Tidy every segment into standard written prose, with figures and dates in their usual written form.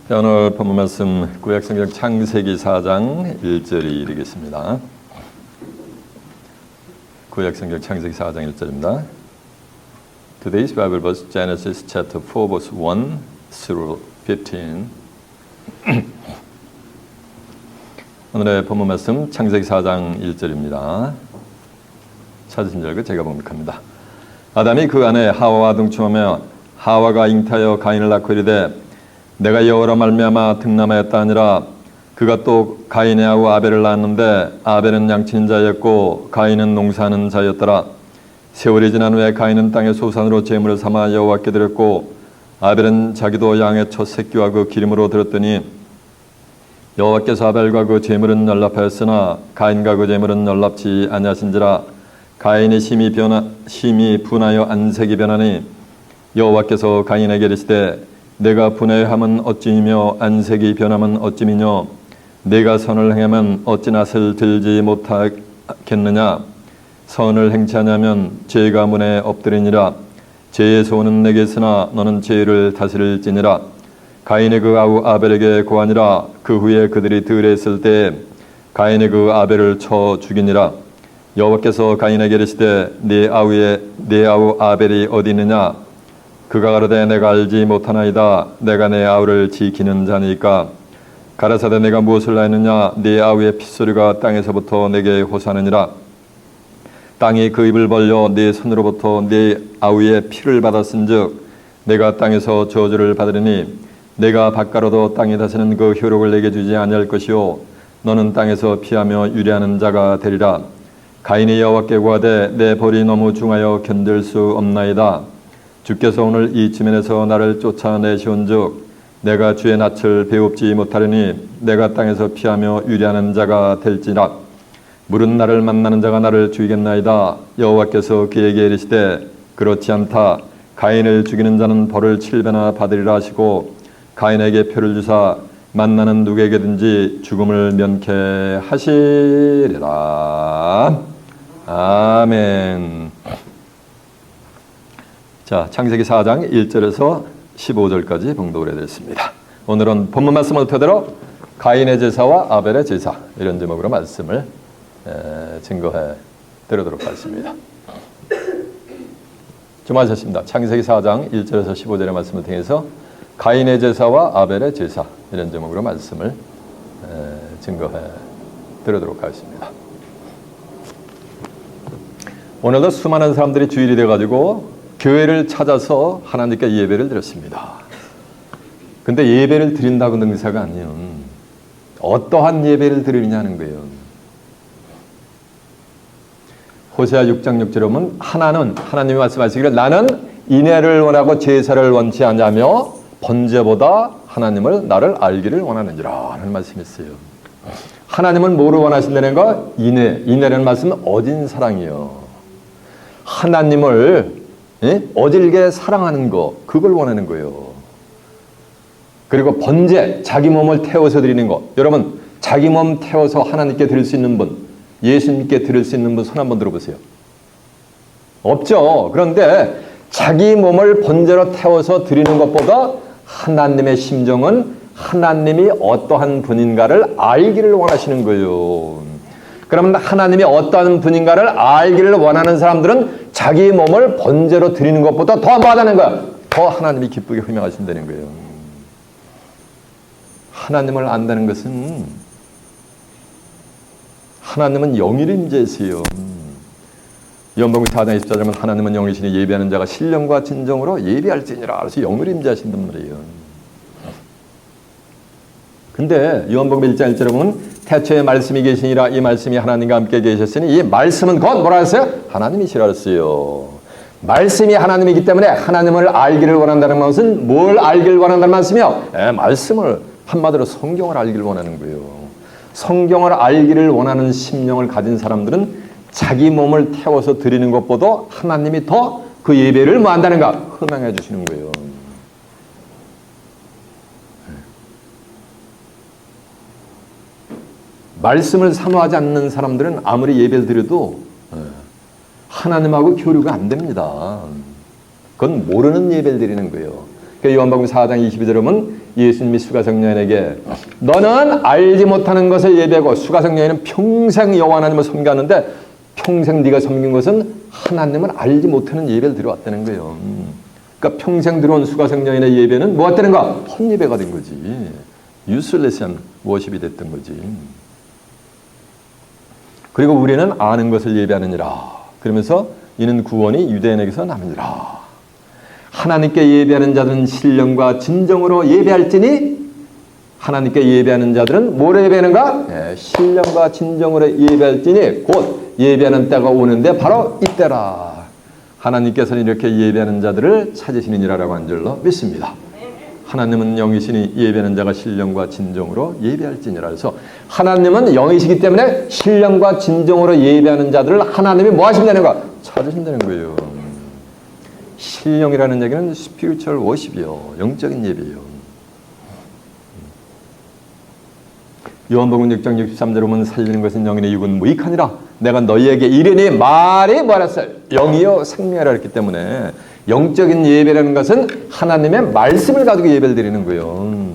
오늘 본문 말씀 구약성경 창세기 4장 1절이 이르겠습니다. 구약성경 창세기 4장 1절입니다. Today's Bible verse Genesis chapter 4 verse 1 through 15. 오늘의 본문 말씀 창세기 4장 1절입니다. 찾으신 줄 알고 제가 봉독합니다. 아담이 그 아내 하와와 동침하며 하와가 잉타하여 가인을 낳고 이르되 내가 여호와로 말미암아 등남하였다 하니라. 그가 또 가인의 아우 아벨을 낳았는데 아벨은 양치는 자였고 가인은 농사하는 자였더라. 세월이 지난 후에 가인은 땅의 소산으로 제물을 삼아 여호와께 드렸고 아벨은 자기도 양의 첫 새끼와 그 기름으로 드렸더니 여호와께서 아벨과 그 제물은 연락하였으나 가인과 그 제물은 연락지 아니하신지라. 가인이 심히 분하여 안색이 변하니 여호와께서 가인에게 이르시되 내가 분하여함은 어찌이며 안색이 변함은 어찌미뇨. 내가 선을 행하면 어찌 낯을 들지 못하겠느냐. 선을 행치 아니하면 죄가 문에 엎드리니라. 죄의 소원은 내게 있으나 너는 죄를 다스릴지니라. 가인의 그 아우 아벨에게 고하니라. 그 후에 그들이 들에 있을 때 가인의 그 아벨을 쳐 죽이니라. 여호와께서 가인에게 이르시되 네 아우 아벨이 어디 있느냐. 그가 가로되 내가 알지 못하나이다. 내가 내 아우를 지키는 자니까. 가라사대 내가 무엇을 낳느냐. 네 아우의 핏소리가 땅에서부터 내게 호소하느니라. 땅이 그 입을 벌려 네 손으로부터 네 아우의 피를 받았은즉 내가 땅에서 저주를 받으리니 내가 바깥으로도 땅에 다스는 그 효력을 내게 주지 아니할 것이요 너는 땅에서 피하며 유리하는 자가 되리라. 가인이 여호와께 구하되 내 벌이 너무 중하여 견딜 수 없나이다. 주께서 오늘 이 지면에서 나를 쫓아내시온즉 내가 주의 낯을 배웁지 못하리니 내가 땅에서 피하며 유리하는 자가 될지라. 물은 나를 만나는 자가 나를 죽이겠나이다. 여호와께서 그에게 이르시되 그렇지 않다. 가인을 죽이는 자는 벌을 7배나 받으리라 하시고 가인에게 표를 주사 만나는 누구에게든지 죽음을 면케하시리라. 아멘. 자, 창세기 4장 1절에서 15절까지 봉독을 해드렸습니다. 오늘은 본문 말씀을 토대로 가인의 제사와 아벨의 제사 이런 제목으로 말씀을 증거해 드리도록 하겠습니다. 주목하셨습니다. 창세기 4장 1절에서 15절의 말씀을 통해서 가인의 제사와 아벨의 제사 이런 제목으로 말씀을 증거해 드리도록 하겠습니다. 오늘도 수많은 사람들이 주일이 돼가지고 교회를 찾아서 하나님께 예배를 드렸습니다. 근데 예배를 드린다고 능사가 아니에요. 어떠한 예배를 드리느냐는 거예요. 호세아 6장 6절에 보면 하나님이 말씀하시기를 나는 인애를 원하고 제사를 원치 않으며 번제보다 하나님을 나를 알기를 원하는지라 하는 말씀이 있어요. 하나님은 뭐를 원하신다는 거? 인애라는 말씀은 어진 사랑이요. 하나님을 어질게 사랑하는 거 그걸 원하는 거예요. 그리고 번제 자기 몸을 태워서 드리는 거. 여러분 자기 몸 태워서 하나님께 드릴 수 있는 분 예수님께 드릴 수 있는 분 손 한번 들어보세요. 없죠. 그런데 자기 몸을 번제로 태워서 드리는 것보다 하나님의 심정은 하나님이 어떠한 분인가를 알기를 원하시는 거예요. 그러면 하나님이 어떠한 분인가를 알기를 원하는 사람들은 자기 몸을 번제로 드리는 것보다 더 뭐하다는 거야? 더 하나님이 기쁘게 호명하신다는 거예요. 하나님을 안다는 것은 하나님은 영일 임재이세요. 요한복음 4장 24절은 하나님은 영이시니 예배하는 자가 신령과 진정으로 예배할지니라. 그래서 영일 임재하신단 말이에요. 근데 요한복음 1장 1절에 보면 태초에 말씀이 계시니라. 이 말씀이 하나님과 함께 계셨으니 이 말씀은 곧 뭐라 했어요? 하나님이시라 했어요. 말씀이 하나님이기 때문에 하나님을 알기를 원한다는 것은 뭘 알기를 원한다는 말씀이요? 말씀을 한마디로 성경을 알기를 원하는 거예요. 성경을 알기를 원하는 심령을 가진 사람들은 자기 몸을 태워서 드리는 것보다 하나님이 더 그 예배를 뭐 한다는가? 흠양해 주시는 거예요. 말씀을 사모하지 않는 사람들은 아무리 예배를 드려도 하나님하고 교류가 안 됩니다. 그건 모르는 예배를 드리는 거예요. 그 요한복음 4장 22절에 보면 예수님이 수가성여인에게 너는 알지 못하는 것을 예배하고 수가성여인은 평생 여호와 하나님을 섬겼는데 평생 네가 섬긴 것은 하나님을 알지 못하는 예배를 드려왔다는 거예요. 그러니까 평생 들어온 수가성여인의 예배는 뭐 했다는 거야? 헛예배가 된 거지. 유슬레스한 워십이 됐던 거지. 그리고 우리는 아는 것을 예배하느니라. 그러면서 이는 구원이 유대인에게서 남으니라. 하나님께 예배하는 자들은 신령과 진정으로 예배할지니 하나님께 예배하는 자들은 뭐로 예배하는가? 신령과 진정으로 예배할지니 곧 예배하는 때가 오는데 바로 이때라. 하나님께서는 이렇게 예배하는 자들을 찾으시느니라라고 한 줄로 믿습니다. 하나님은 영이시니 예배하는 자가 신령과 진정으로 예배할지니라. 그래서 하나님은 영이시기 때문에 신령과 진정으로 예배하는 자들을 하나님이 뭐 하신다는 거야? 찾으신다는 거예요. 신령이라는 얘기는 스피리추얼 워십이요. 영적인 예배예요. 요한복음 6장 63절에 보면 살리는 것은 영이니 육은 무익하니라. 내가 너희에게 이르니 말이 뭐랬어요? 영이요 생명이라 했기 때문에 영적인 예배라는 것은 하나님의 말씀을 가지고 예배를 드리는 거예요.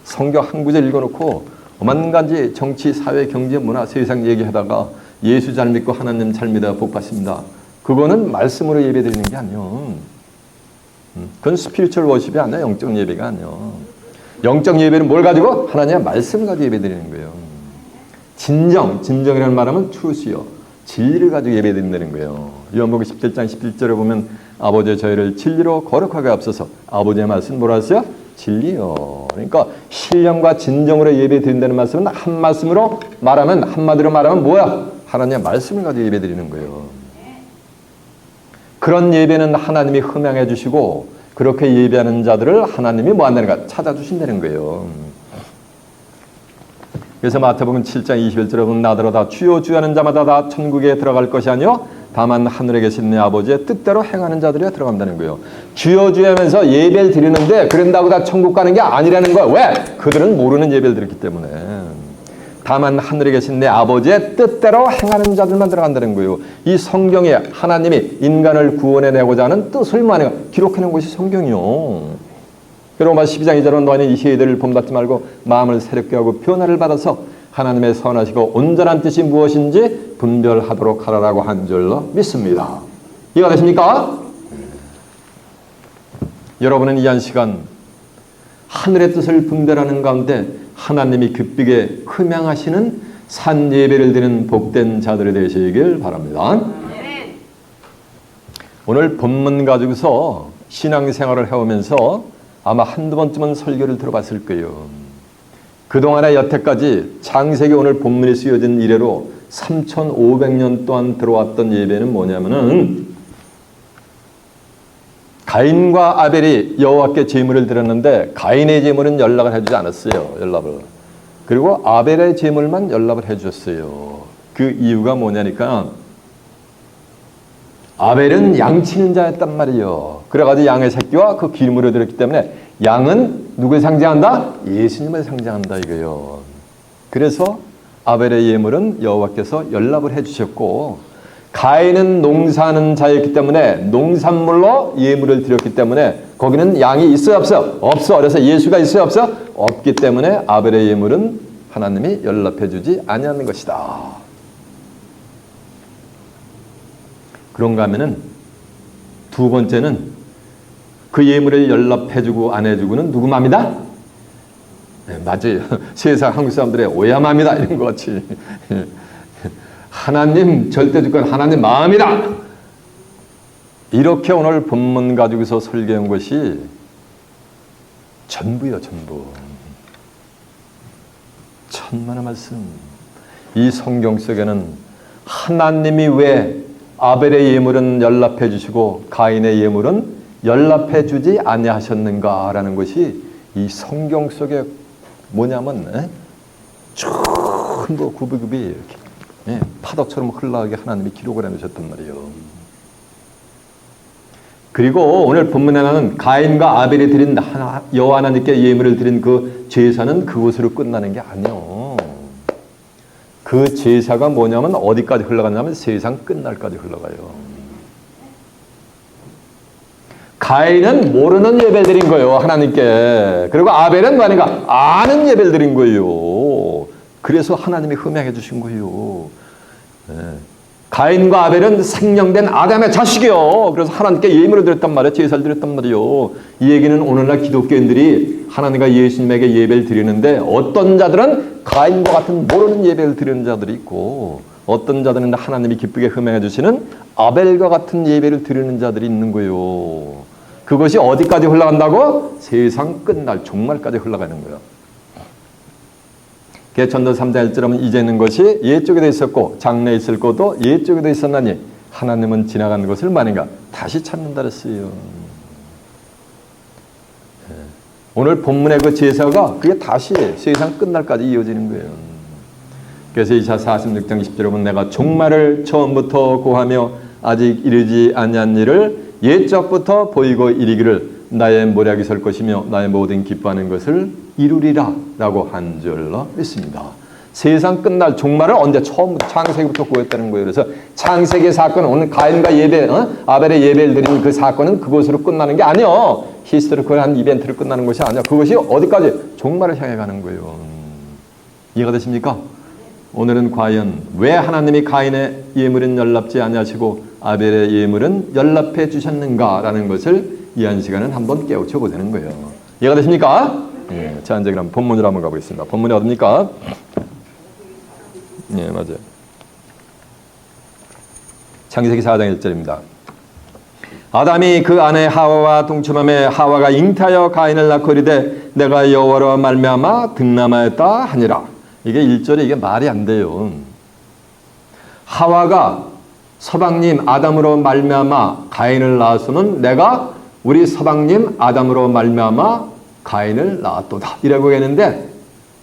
성경 한 구절 읽어놓고 오만 가지 정치, 사회, 경제, 문화, 세상 얘기하다가 예수 잘 믿고 하나님 잘 믿어 복 받습니다. 그거는 말씀으로 예배 드리는 게 아니에요. 그건 스피리추얼 워십이 아니야. 영적 예배가 아니야. 영적 예배는 뭘 가지고? 하나님의 말씀을 가지고 예배 드리는 거예요. 진정이라는 말하면 truth요. 진리를 가지고 예배 드린다는 거예요. 요한복음 17장 11절에 보면 아버지 저희를 진리로 거룩하게 앞서서 아버지의 말씀 뭐라 했어요? 진리요. 그러니까 신령과 진정으로 예배 드린다는 말씀은 한 말씀으로 말하면 한마디로 말하면 뭐야? 하나님의 말씀을 가지고 예배 드리는 거예요. 그런 예배는 하나님이 흠양해 주시고 그렇게 예배하는 자들을 하나님이 뭐 한다는가? 찾아주신다는 거예요. 그래서 마태복음 7장 21절에 보면 나더러 다 주여 주여 하는 자마다 다 천국에 들어갈 것이 아니요 다만 하늘에 계신 내 아버지의 뜻대로 행하는 자들이 들어간다는 거예요. 주여 주여 하면서 예배를 드리는데 그런다고 다 천국 가는 게 아니라는 거야. 왜? 그들은 모르는 예배를 드렸기 때문에. 다만 하늘에 계신 내 아버지의 뜻대로 행하는 자들만 들어간다는 거예요. 이 성경에 하나님이 인간을 구원해내고자 하는 뜻을 기록해놓은 것이 성경이요. 로마 12장 2절은 너희는 이 세대를 본받지 말고 마음을 새롭게 하고 변화를 받아서 하나님의 선하시고 온전한 뜻이 무엇인지 분별하도록 하라라고 한 줄로 믿습니다. 이해가 되십니까? 여러분은 이 한 시간 하늘의 뜻을 분별하는 가운데 하나님이 기쁘게 흠양하시는 산 예배를 드리는 복된 자들이 되시길 바랍니다. 오늘 본문 가지고서 신앙생활을 해오면서 아마 한두 번쯤은 설교를 들어봤을 거예요. 그동안에 여태까지 창세기 오늘 본문에 쓰여진 이래로 3,500년 동안 들어왔던 예배는 뭐냐면은 가인과 아벨이 여호와께 제물을 드렸는데 가인의 제물은 연락을 해주지 않았어요. 연락을. 그리고 아벨의 제물만 연락을 해주셨어요. 그 이유가 뭐냐니까 아벨은 양치는 자였단 말이에요. 그래가지고 양의 새끼와 그 기름으로 드렸기 때문에 양은 누굴 상징한다? 예수님을 상징한다 이거예요. 그래서 아벨의 예물은 여호와께서 연락을 해주셨고 가인은 농사하는 자였기 때문에 농산물로 예물을 드렸기 때문에 거기는 양이 있어요 없어? 없어. 그래서 예수가 있어요 없어? 없기 때문에 아벨의 예물은 하나님이 연락해주지 아니하는 것이다. 그런가 하면은 두 번째는 그 예물을 연락해주고 안 해주고는 누구 맘이다? 네, 맞아요. 세상 한국 사람들의 오야맘이다 이런 것 같이 하나님 절대주권 하나님 마음이다. 이렇게 오늘 본문 가지고서 설계한 것이 전부요 전부. 천만의 말씀. 이 성경 속에는 하나님이 왜 아벨의 예물은 연락해 주시고 가인의 예물은 연락해 주지 아니하셨는가라는 것이 이 성경 속에 뭐냐면 전부 구비구비 이렇게 파도처럼 흘러가게 하나님이 기록을 해놓으셨단 말이에요. 그리고 오늘 본문에는 가인과 아벨이 드린 여호와 하나님께 예물을 드린 그 제사는 그곳으로 끝나는 게 아니에요. 그 제사가 뭐냐면 어디까지 흘러가냐면 세상 끝날까지 흘러가요. 가인은 모르는 예배를 드린 거예요, 하나님께. 그리고 아벨은 뭐하니까 아는 예배를 드린 거예요. 그래서 하나님이 흠양해 주신 거예요. 네. 가인과 아벨은 생명된 아담의 자식이요. 그래서 하나님께 예물을 드렸단 말이에요. 제사를 드렸단 말이에요. 이 얘기는 오늘날 기독교인들이 하나님과 예수님에게 예배를 드리는데 어떤 자들은 가인과 같은 모르는 예배를 드리는 자들이 있고 어떤 자들은 하나님이 기쁘게 흠양해 주시는 아벨과 같은 예배를 드리는 자들이 있는 거예요. 그것이 어디까지 흘러간다고? 세상 끝날 종말까지 흘러가는 거예요. 전도 3장 1절하면 이제는 것이 옛쪽에도 있었고 장래에 있을 것도 옛쪽에도 있었나니 하나님은 지나간 것을 만인가 다시 찾는다 그랬어요. 오늘 본문의 그 제사가 그게 다시 세상 끝날까지 이어지는 거예요. 그래서 이사 46장 20절에 보면 내가 종말을 처음부터 고하며 아직 이르지 아니한 일을 옛적부터 보이고 이르기를 나의 모략이 설 것이며 나의 모든 기뻐하는 것을 이루리라 라고 한 줄로 믿습니다. 세상 끝날 종말을 언제 처음부터 창세기부터 구했다는 거예요. 그래서 창세기 사건은 오늘 가인과 예배, 아벨의 예배를 드린 그 사건은 그것으로 끝나는 게 아니요. 히스토리컬한 이벤트로 끝나는 것이 아니야. 그것이 어디까지? 종말을 향해 가는 거예요. 이해가 되십니까? 오늘은 과연 왜 하나님이 가인의 예물은 연락지 아니하시고 아벨의 예물은 연락해 주셨는가라는 것을 이 한 시간은 한번 깨우쳐 보자는 거예요. 이해가 되십니까? 예, 자, 이제 그럼 본문으로 한번 가보겠습니다. 본문이 어딥니까? 예, 맞아요. 창세기 4장 1절입니다. 아담이 그 아내 하와와 동침함에 하와가 잉태하여 가인을 낳고 이르되 내가 여호와로 말미암아 등남하였다 하니라. 이게 1절에 이게 말이 안 돼요. 하와가 서방님 아담으로 말미암아 가인을 낳았으면 내가 우리 서방님 아담으로 말미암아 가인을 낳았도다 이라고 했는데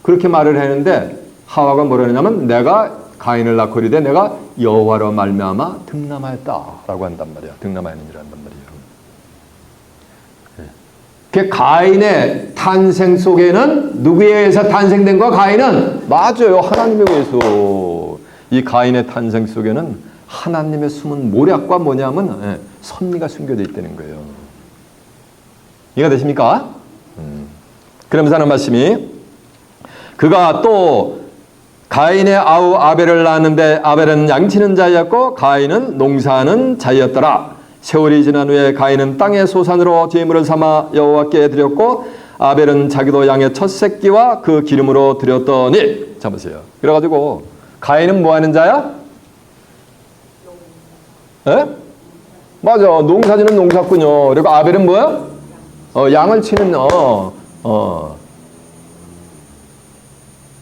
그렇게 말을 했는데 하와가 뭐라 했냐면 내가 가인을 낳고 이르되 내가 여호와로 말미암아 등남하였다라고 한단 말이야. 등남하였느니라 한단 말이에요. 그 가인의 탄생 속에는 누구에 의해서 탄생된 거야? 가인은 맞아요. 하나님에 의해서. 이 가인의 탄생 속에는 하나님의 숨은 모략과 뭐냐면 섭리가 숨겨져 있다는 거예요. 이해가 되십니까? 그러면서 하는 말씀이 그가 또 가인의 아우 아벨을 낳았는데 아벨은 양치는 자였고 가인은 농사하는 자였더라. 세월이 지난 후에 가인은 땅의 소산으로 제물을 삼아 여호와께 드렸고 아벨은 자기도 양의 첫 새끼와 그 기름으로 드렸더니 자 보세요. 그래가지고 가인은 뭐 하는 자야? 에? 맞아. 농사지는 농사꾼요. 그리고 아벨은 뭐야? 양을 치는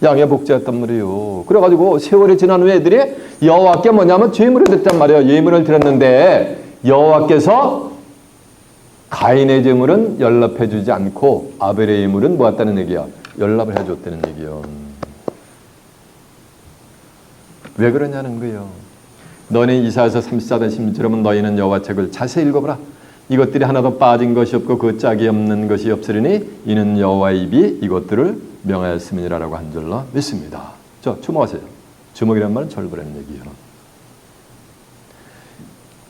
양의 복제였단 말이에요. 그래가지고 세월이 지난 후에 애들이 여호와께 뭐냐면 제물을 드렸단 말이에요. 예물을 드렸는데 여호와께서 가인의 제물은 연락해주지 않고 아벨의 예물은 뭐였다는 얘기야? 연락을 해줬다는 얘기야. 왜 그러냐는 거예요. 너네 이사야서 34장 16절은 너희는 여호와 책을 자세히 읽어보라. 이것들이 하나도 빠진 것이 없고 그 짝이 없는 것이 없으리니 이는 여호와의 입이 이것들을 명하였음이라라고 한 줄로 믿습니다. 주목하세요. 주목이란 말은 절부라는 얘기예요.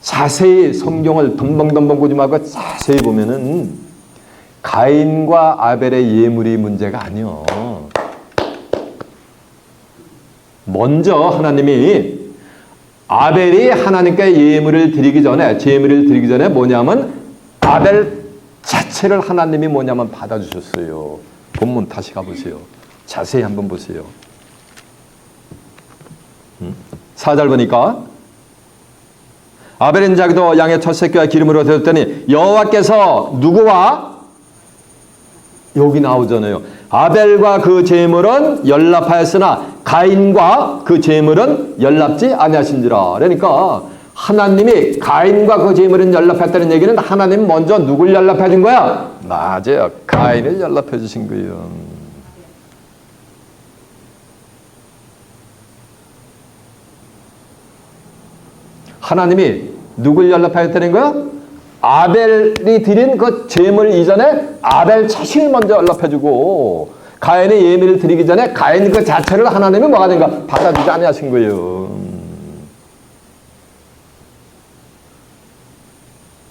자세히 성경을 덤벙덤벙 보지 말고 자세히 보면은 가인과 아벨의 예물이 문제가 아니요. 먼저 하나님이 아벨이 하나님께 예물을 드리기 전에 제물을 드리기 전에 뭐냐면 아벨 자체를 하나님이 뭐냐면 받아주셨어요. 본문 다시 가보세요. 자세히 한번 보세요. 4절 보니까 아벨은 자기도 양의 첫 새끼와 기름으로 드렸더니 여호와께서 누구와? 여기 나오잖아요. 아벨과 그 제물은 연락하였으나 가인과 그 제물은 연락지 아니하신지라. 그러니까 하나님이 가인과 그 제물은 연락했다는 얘기는 하나님 먼저 누굴 연락해 준 거야? 맞아요. 가인을 연락해 주신 거예요. 하나님이 누굴 연락하였다는 거야? 아벨이 드린 그 제물 이전에 아벨 자신을 먼저 연락해주고 가인의 예물을 드리기 전에 가인 그 자체를 하나님이 뭐가 된가? 받아주지 아니하신 거예요.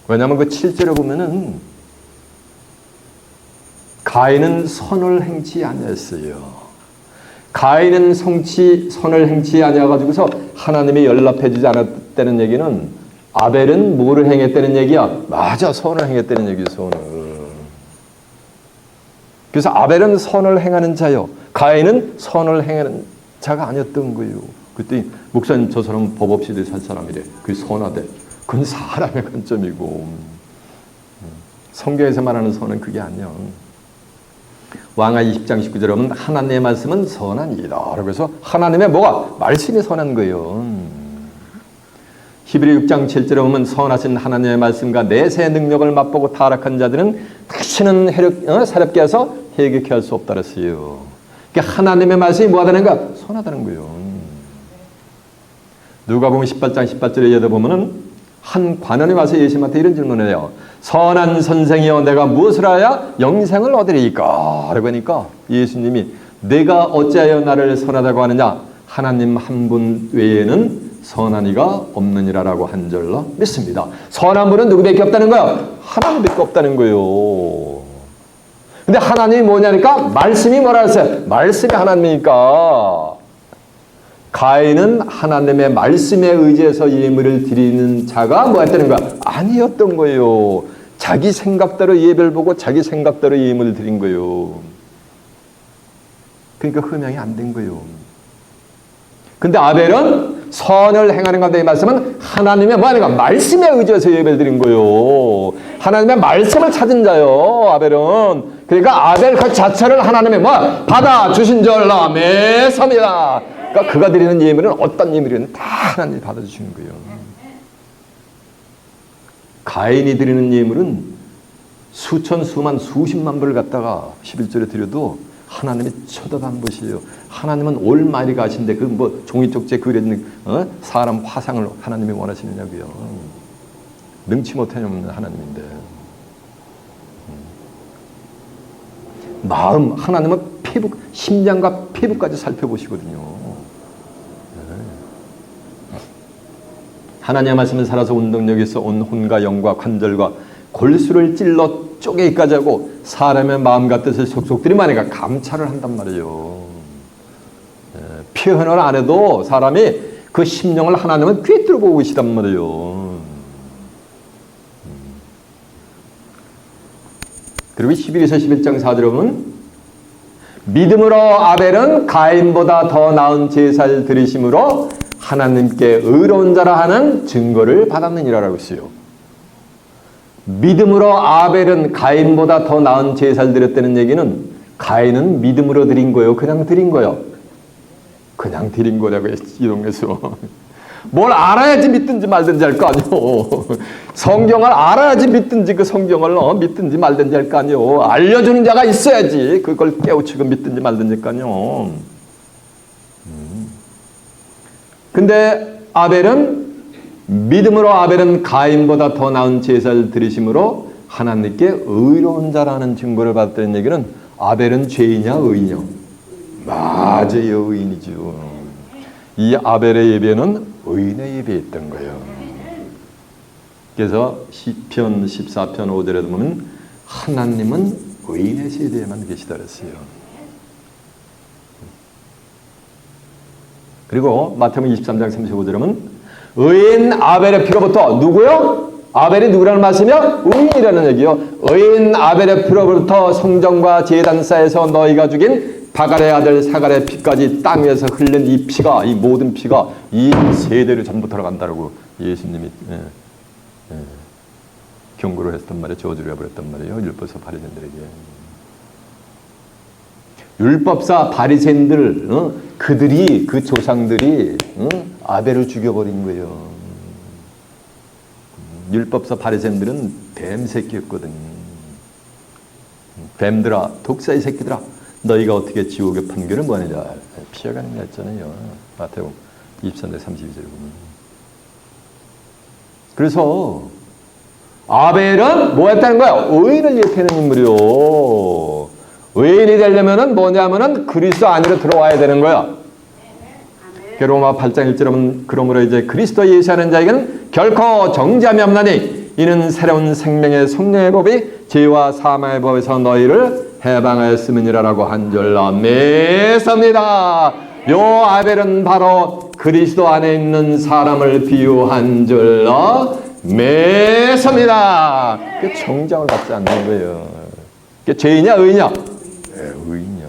왜냐하면 그 7절에 보면은 가인은 선을 행치 아니했어요. 가인은 선을 행치 아니해가지고서 하나님이 연락해주지 않았다는 얘기는 아벨은 뭐를 행했다는 얘기야? 맞아, 선을 행했다는 얘기야, 선을. 그래서 아벨은 선을 행하는 자요, 가인은 선을 행하는 자가 아니었던 거예요. 그때 목사님, 저 사람 법 없이 살 사람이래. 그게 선하대. 그건 사람의 관점이고, 성경에서 말하는 선은 그게 아니야. 왕하 20장 19절에 보면 하나님의 말씀은 선한 이다. 그래서 하나님의 뭐가? 말씀이 선한 거예요. 히브리 6장 7절에 보면 선하신 하나님의 말씀과 내세의 능력을 맛보고 타락한 자들은 다시는 사렵게 해서 해결케 할 수 없다 그랬어요. 그러니까 하나님의 말씀이 뭐하다는가? 선하다는 거예요. 누가복음 18장 18절에 예도 보면은 한 관원이 와서 예수님한테 이런 질문을 해요. 선한 선생이여, 내가 무엇을 하여 영생을 얻으리이까? 라고 하니까 예수님이 내가 어찌하여 나를 선하다고 하느냐? 하나님 한 분 외에는 선한 이가 없느니라라고 한 줄로 믿습니다. 선한 분은 누구밖에 없다는 거예요? 하나님밖에 없다는 거예요. 근데 하나님이 뭐냐니까? 말씀이 뭐라 했어요? 말씀이 하나님이니까. 가인은 하나님의 말씀에 의지해서 예물을 드리는 자가 뭐였다는 거야? 아니었던 거예요. 자기 생각대로 예배를 보고 자기 생각대로 예물을 드린 거예요. 그러니까 흠양이 안 된 거예요. 근데 아벨은 선을 행하는 건데, 이 말씀은 하나님의 뭐하는가? 말씀에 의지해서 예배를 드린 거예요. 하나님의 말씀을 찾은 자요, 아벨은. 그러니까 아벨 그 자체를 하나님의 받아 주신 줄 믿습니다. 그러니까 그가 드리는 예물은 어떤 예물이든 다 하나님이 받아주시는 거예요. 가인이 드리는 예물은 수천, 수만, 수십만 불을 갖다가 11절에 드려도 하나님이 쳐다본 것이에요. 하나님은 올마리 가신데 그 종이 쪽지에 그려진 사람 화상을 하나님이 원하시느냐고요. 능치 못하는 하나님인데. 마음, 하나님은 피부, 심장과 피부까지 살펴보시거든요. 하나님의 말씀은 살아서 운동력이 있어 온 혼과 영과 관절과 골수를 찔러 쪼개기까지 하고 사람의 마음과 뜻을 속속들이 말하니까 감찰을 한단 말이에요. 표현을 안 해도 사람이 그 심령을 하나님은 꿰뚫어 보고 계시단 말이에요. 그리고 11에서 11장 4절에 보면 믿음으로 아벨은 가인보다 더 나은 제사를 드리심으로 하나님께 의로운 자라 하는 증거를 받았느니라라고 했어요. 믿음으로 아벨은 가인보다 더 나은 제사를 드렸다는 얘기는 가인은 믿음으로 드린 거예요? 그냥 드린 거예요? 그냥 드린 거라고 이동해서. 뭘 알아야지 믿든지 말든지 할 거 아니오. 성경을 알아야지 믿든지 그 성경을 믿든지 말든지 할 거 아니오. 알려주는 자가 있어야지 그걸 깨우치고 믿든지 말든지 할 거 아니오. 근데 믿음으로 아벨은 가인보다 더 나은 제사를 드리심으로 하나님께 의로운 자라는 증거를 받았다는 얘기는 아벨은 죄이냐 의인이냐? 맞아요, 의인이죠. 이 아벨의 예배는 의인의 예배였던 거예요. 그래서 시편 14편 5절에 보면 하나님은 의인의 세대에만 계시다 그랬어요. 그리고 마태복음 23장 35절에 보면 의인 아벨의 피로부터 누구요? 아벨이 누구라는 말씀이요? 의인이라는 얘기요. 의인 아벨의 피로부터 성전과 제단사에서 너희가 죽인 바갈의 아들 사갈의 피까지 땅 위에서 흘린 이 피가, 이 모든 피가 이 세대로 전부 들어간다라고 예수님이 경고를 했단 말이에요. 저주를 해버렸단 말이에요. 율법사 바리새인들에게. 율법사 바리새인들, 그들이, 그 조상들이 아벨을 죽여버린 거예요. 율법사 바리새인들은 뱀 새끼였거든. 뱀들아, 독사의 새끼들아, 너희가 어떻게 지옥의 판결을 뭐하느냐 피해가느냐 했잖아요. 마태복음 23장 32절에 보면. 그래서 아벨은 뭐 했다는 거야? 의인을 예표하는 인물이요. 의인이 되려면은 뭐냐면은 그리스도 안으로 들어와야 되는 거야. 로마 8장 1절에 보면 그러므로 이제 그리스도 예수하는 자에게는 결코 정죄함이 없나니 이는 새로운 생명의 성령의 법이 죄와 사망의 법에서 너희를 해방하였음이니라라고 한 줄로 믿습니다. 요 아벨은 바로 그리스도 안에 있는 사람을 비유한 줄로 믿습니다. 그 정장을 받지 않는 거예요. 그 죄이냐 의냐? 의냐.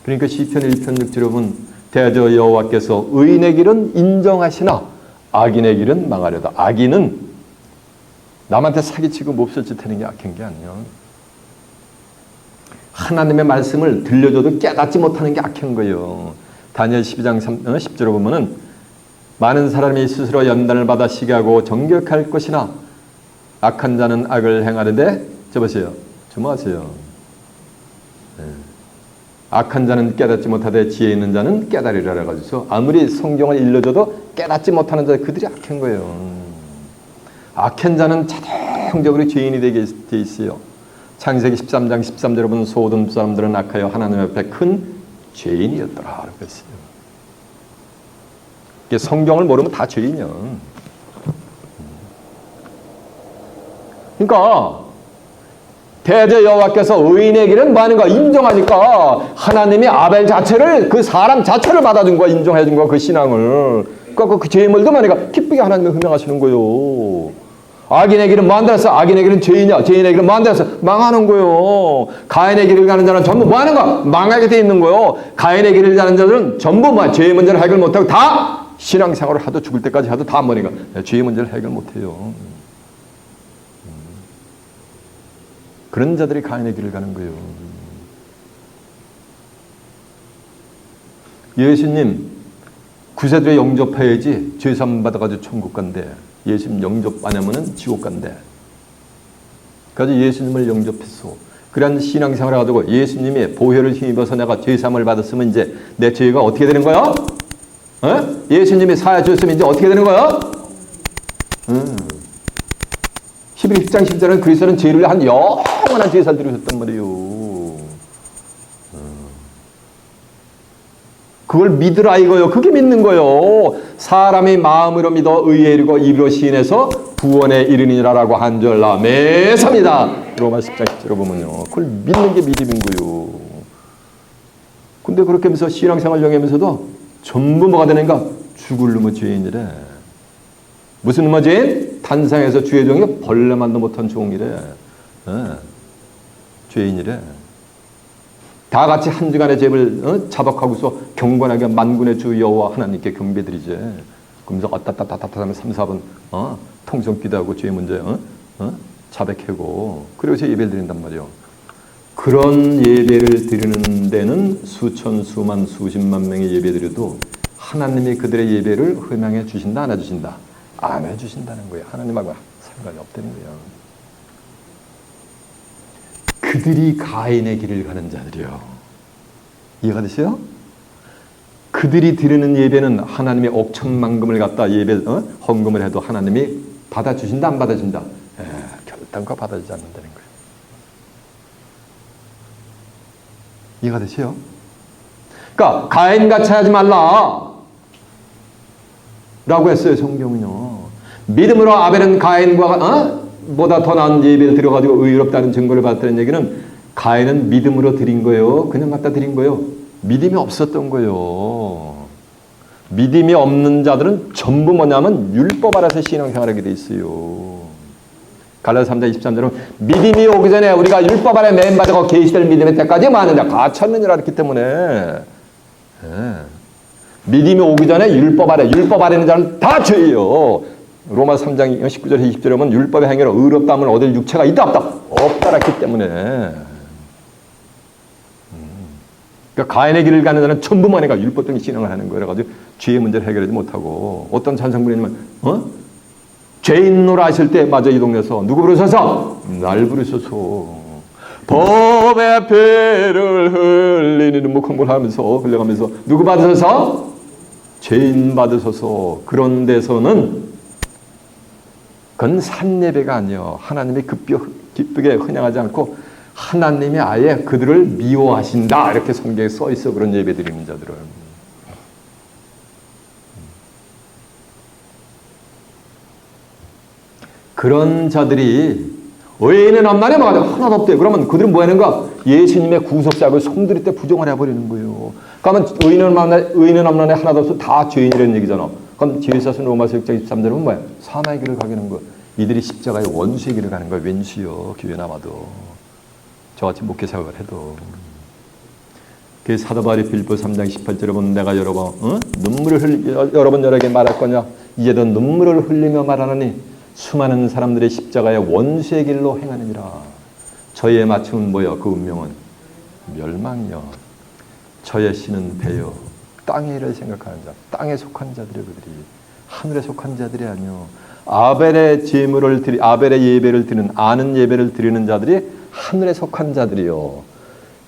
그러니까 시편 1편 6절 여러분, 대저 여호와께서 의인의 길은 인정하시나 악인의 길은 망하려다. 악인은 남한테 사기치고 몹쓸 짓 하는 게 악한 게 아니야. 하나님의 말씀을 들려줘도 깨닫지 못하는 게 악한 거예요. 다니엘 12장 10절에 보면은 많은 사람이 스스로 연단을 받아 시기하고 정결할 것이나 악한 자는 악을 행하는데 보세요. 주목하세요. 악한 자는 깨닫지 못하되 지혜 있는 자는 깨달으리라 해가지고 아무리 성경을 읽어줘도 깨닫지 못하는 자 그들이 악한 거예요. 악한 자는 자동적으로 죄인이 되게 돼 있어요. 창세기 13장 13절에 보면 소돔 사람들은 악하여 하나님 앞에 큰 죄인이었더라 라고 했어요. 성경을 모르면 다 죄인이야. 그러니까 대저 여호와께서 의인의 길은 뭐 하는 거야? 인정하니까 하나님이 아벨 자체를 그 사람 자체를 받아준 거야. 인정해 준 거야. 그 신앙을. 그러니까 그 죄인물도 많으니까 기쁘게 하나님을 흥명하시는 거예요. 악인의 길은 뭐 한다 해서 악인의 길은 죄인이야. 죄인의 길은 뭐 한다 해서 망하는 거예요. 가인의 길을 가는 자는 전부 뭐 하는 거야? 망하게 돼 있는 거예요. 가인의 길을 가는 자들은 전부 뭐 죄의 문제를 해결 못하고 다 신앙생활을 하도 죽을 때까지 하도 다 뭐니까 죄의 문제를 해결 못해요. 그런 자들이 가인의 길을 가는 거예요. 예수님 구세주에 영접해야지 죄삼 받아가지고 천국 간대. 예수님 영접 안 하면은 지옥 간대. 그래서 예수님을 영접했어. 그런 신앙생활을 가지고 예수님이 보혈을 힘입어서 내가 죄삼을 받았으면 이제 내 죄가 어떻게 되는 거야? 예수님이 사해 주셨으면 이제 어떻게 되는 거야? 히브리 10장 10절은 그리스도는 죄를 한 영원한 제사를 드리셨단 말이에요. 그걸 믿으라 이거요. 그게 믿는 거요. 사람이 마음으로 믿어 의에 이르고 입으로 시인해서 구원에 이르니라라고 한 줄로 믿습니다. 로마 10장 10절을 보면요. 그걸 믿는 게 믿음인 거요. 근데 그렇게 하면서 신앙생활 영위하면서도 전부 뭐가 되는가? 죽을 놈의 죄인이래. 무슨 놈의 죄인? 단상에서 주의 종이 벌레만도 못한 종이래. 죄인이래. 다 같이 한 주간의 죄를 자박하고서 경건하게 만군의 주 여호와 하나님께 경배드리지. 그러면서 따따따따따 하면 3, 4분 통성 기도하고 죄의 문제 자백하고 그래서 예배를 드린단 말이에요. 그런 예배를 드리는 데는 수천, 수만, 수십만 명의 예배 드려도 하나님이 그들의 예배를 허용해 주신다, 안 해주신다? 안 해주신다는 거예요. 하나님하고 상관이 없다는 거예요. 그들이 가인의 길을 가는 자들이요. 이해가 되세요? 그들이 드리는 예배는 하나님의 옥천만금을 갖다 예배 헌금을 해도 하나님이 받아주신다, 안 받아준다? 결단과 받아주지 않는다는 거예요. 이해가 되세요? 그러니까 가인같이 하지 말라 라고 했어요. 성경은요. 믿음으로 아벨은 가인과 보다 더 나은 예배를 드려가지고 의롭다는 증거를 받았다는 얘기는 가인은 믿음으로 드린 거예요. 그냥 갖다 드린 거예요. 믿음이 없었던 거예요. 믿음이 없는 자들은 전부 뭐냐면 율법 아래서 신앙생활하게 돼 있어요. 갈라디아 3장 23절은 믿음이 오기 전에 우리가 율법 아래 매임받고 계시될 믿음의 때까지 많은 자 가차느니라 했기 때문에 믿음이 오기 전에 율법 아래 있는 자는 다 죄예요. 로마 3장 19절 20절에 보면 율법의 행위로 의롭다함을 얻을 육체가 있다 없다? 없다 했기 때문에 그러니까 가인의 길을 가는 자는 전부 만해가 율법적인 신앙을 하는 거라 가지고 죄의 문제를 해결하지 못하고 어떤 찬성부리냐면 죄인노라 하실 때 맞아 이 동네에서 누구 부르셔서? 날 부르셔서 법의 피를 흘리는 목함을 하면서 흘려가면서 누구 받으셔서? 죄인 받으셔서 그런 데서는 그건 산예배가 아니에요. 하나님이 기쁘게 헌양하지 않고 하나님이 아예 그들을 미워하신다 이렇게 성경에 써 있어. 그런 예배 드리는 자들은 그런 자들이 의인은 없나니 뭐가 하나도 없대요. 그러면 그들은 뭐 하는가? 예수님의 구속사역을 송두리 때 부정을 해버리는 거예요. 그러면 의인은 없나니 하나도 없어 다 죄인이라는 얘기잖아. 그럼 뒤에서 로마서 6장 23절은 뭐야? 사망의 길을 가는 거. 이들이 십자가의 원수의 길을 가는 거야. 왠수요. 교회 남아도. 저같이 목회 생활을 해도. 그 사도 바울이 빌립보 3장 18절에 보면 내가 여러 번 여러에게 말할 거냐? 이제도 눈물을 흘리며 말하느니 수많은 사람들의 십자가의 원수의 길로 행하느니라. 저의 맞춤은 뭐여? 그 운명은 멸망이여. 저의 씨는 배여. 땅의 일을 생각하는 자, 땅에 속한 자들이 그들이 하늘에 속한 자들이 아니요. 아벨의 예배를 드리는 아는 예배를 드리는 자들이 하늘에 속한 자들이요.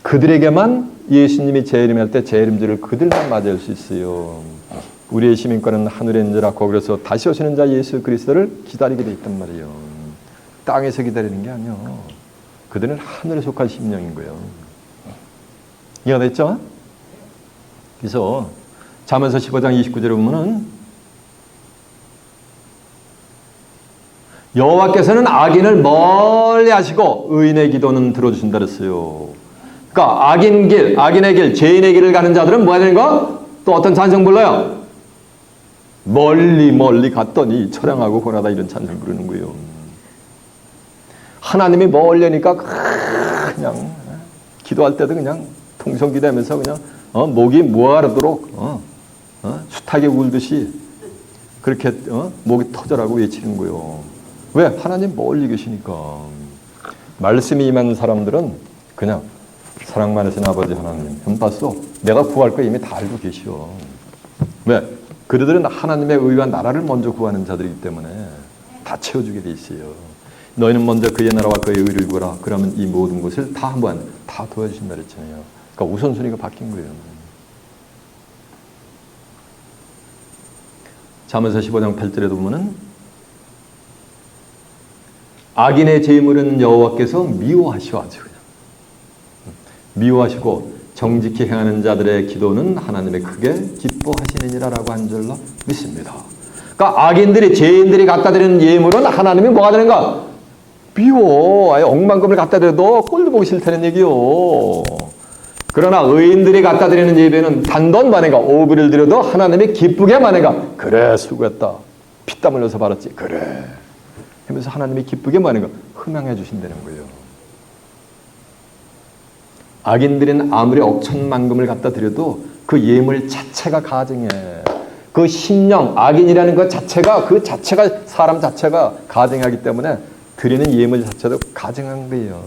그들에게만 예수님이 재림할 때 재림절을 그들만 맞이할 수 있어요. 우리의 시민권은 하늘에 있는 자라. 거기서 다시 오시는 자 예수 그리스도를 기다리게 돼 있단 말이에요. 땅에서 기다리는 게 아니요. 그들은 하늘에 속한 심령인 거예요. 이해가 됐죠? 그래서 잠언서 15장 29절에 보면은 여호와께서는 악인을 멀리 하시고 의인의 기도는 들어주신다 그랬어요. 그러니까 악인의 길, 죄인의 길을 가는 자들은 뭐 하는 거? 또 어떤 찬송 불러요? 멀리 갔더니 처량하고 고나다 이런 찬송 부르는 거예요. 하나님이 멀리 하니까 그냥 기도할 때도 그냥 통성기도하면서 그냥 목이 무아르도록 수탉이 울듯이 그렇게 목이 터져라고 외치는 거예요. 왜? 하나님 멀리 계시니까. 말씀이 임한 사람들은 그냥 사랑만 하신 아버지 하나님 봤어? 내가 구할 거 이미 다 알고 계시오. 왜? 그들은 하나님의 의와 나라를 먼저 구하는 자들이기 때문에 다 채워주게 돼 있어요. 너희는 먼저 그의 나라와 그의 의를 구하라. 그러면 이 모든 것을 다 한번 다 도와주신다 그랬잖아요. 그러니까 우선순위가 바뀐 거예요. 잠언서 15장 8절에도 보면은 악인의 재물은 여호와께서 미워하시오. 아주 그냥 미워하시고 정직히 행하는 자들의 기도는 하나님의 크게 기뻐하시느니라라고 한 줄로 믿습니다. 그러니까 악인들이 죄인들이 갖다 드리는 예물은 하나님이 뭐가 되는가? 미워. 아예 억만금을 갖다 드려도 꼴도 보기 싫다는 얘기요. 그러나 의인들이 갖다 드리는 예배는 단돈 만인가 5불을 드려도 하나님이 기쁘게 만인가? 그래 수고했다. 피땀 흘려서 받았지. 그래. 하면서 하나님이 기쁘게 만인가? 흠양해 주신다는 거예요. 악인들은 아무리 억천만금을 갖다 드려도 그 예물 자체가 가증해. 그 심령, 악인이라는 것 자체가 사람 자체가 가증하기 때문에 드리는 예물 자체도 가증한 거예요.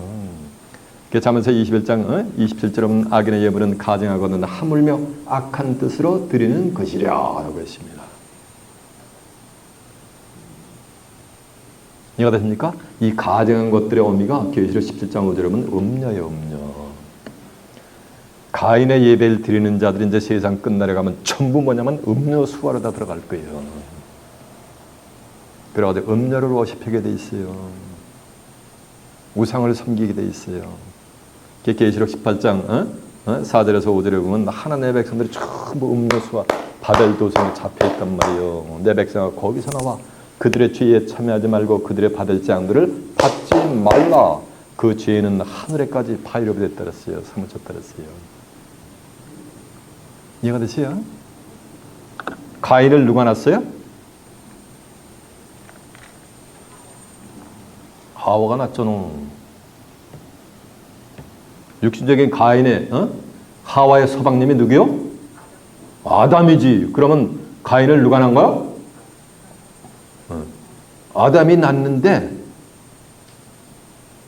잠언서 21장 27절에 보면 악인의 예물은 가증하거든 하물며 악한 뜻으로 드리는 것이랴 라고 했습니다. 이해가 되십니까? 이 가증한 것들의 의미가 계시록 17장 5절에 보면 음녀예요. 음녀. 가인의 예배를 드리는 자들이 이제 세상 끝날에 가면 전부 뭐냐면 음녀 수하러 다 들어갈 거예요. 그래가지고 음녀를 워십하게 돼 있어요. 우상을 섬기게 돼 있어요. 계시록 18장 4절에서 5절에 보면 하나님의 백성들이 전부 음녀 수하 바벨 도성에 잡혀있단 말이에요. 내 백성아 거기서 나와 그들의 죄에 참여하지 말고 그들의 받을 재앙들을 받지 말라. 그 죄는 하늘에까지 파이르게 됐다 그랬어요. 사무쳤다 그랬어요. 이해가 되세요? 가인을 누가 낳았어요? 하와가 낳잖아. 육신적인 가인의 하와의 서방님이 누구요? 아담이지. 그러면 가인을 누가 낳은 거야? 아담이 낳는데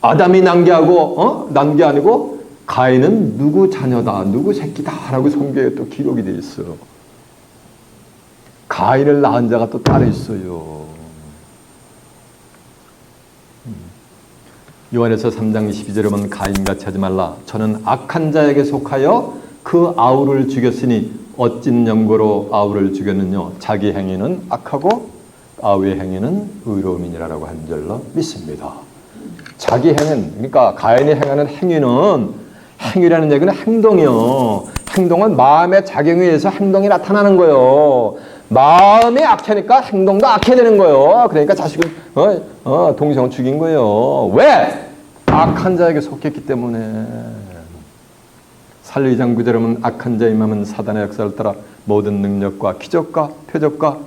아담이 난 게 아니고 가인은 누구 자녀다, 누구 새끼다라고 성경에 또 기록이 돼 있어요. 가인을 낳은 자가 또 따로 있어요. 요한에서 3장 12절에 보면 가인같이 하지 말라. 저는 악한 자에게 속하여 그 아우를 죽였으니 어찐 연고로 아우를 죽였느냐. 자기 행위는 악하고 아우의 행위는 의로움이니라라고 한 절로 믿습니다. 자기 행위는, 그러니까 가인이 행하는 행위라는 얘기는 행동이요. 행동은 마음의 작용에 의해서 행동이 나타나는 거예요. 마음이 악하니까 행동도 악해 되는 거예요. 그러니까 자식을 동생을 죽인 거예요. 왜? 악한 자에게 속했기 때문에. 살리장 구절하면 악한 자의 마음은 사단의 역사를 따라 모든 능력과 기적과 표적과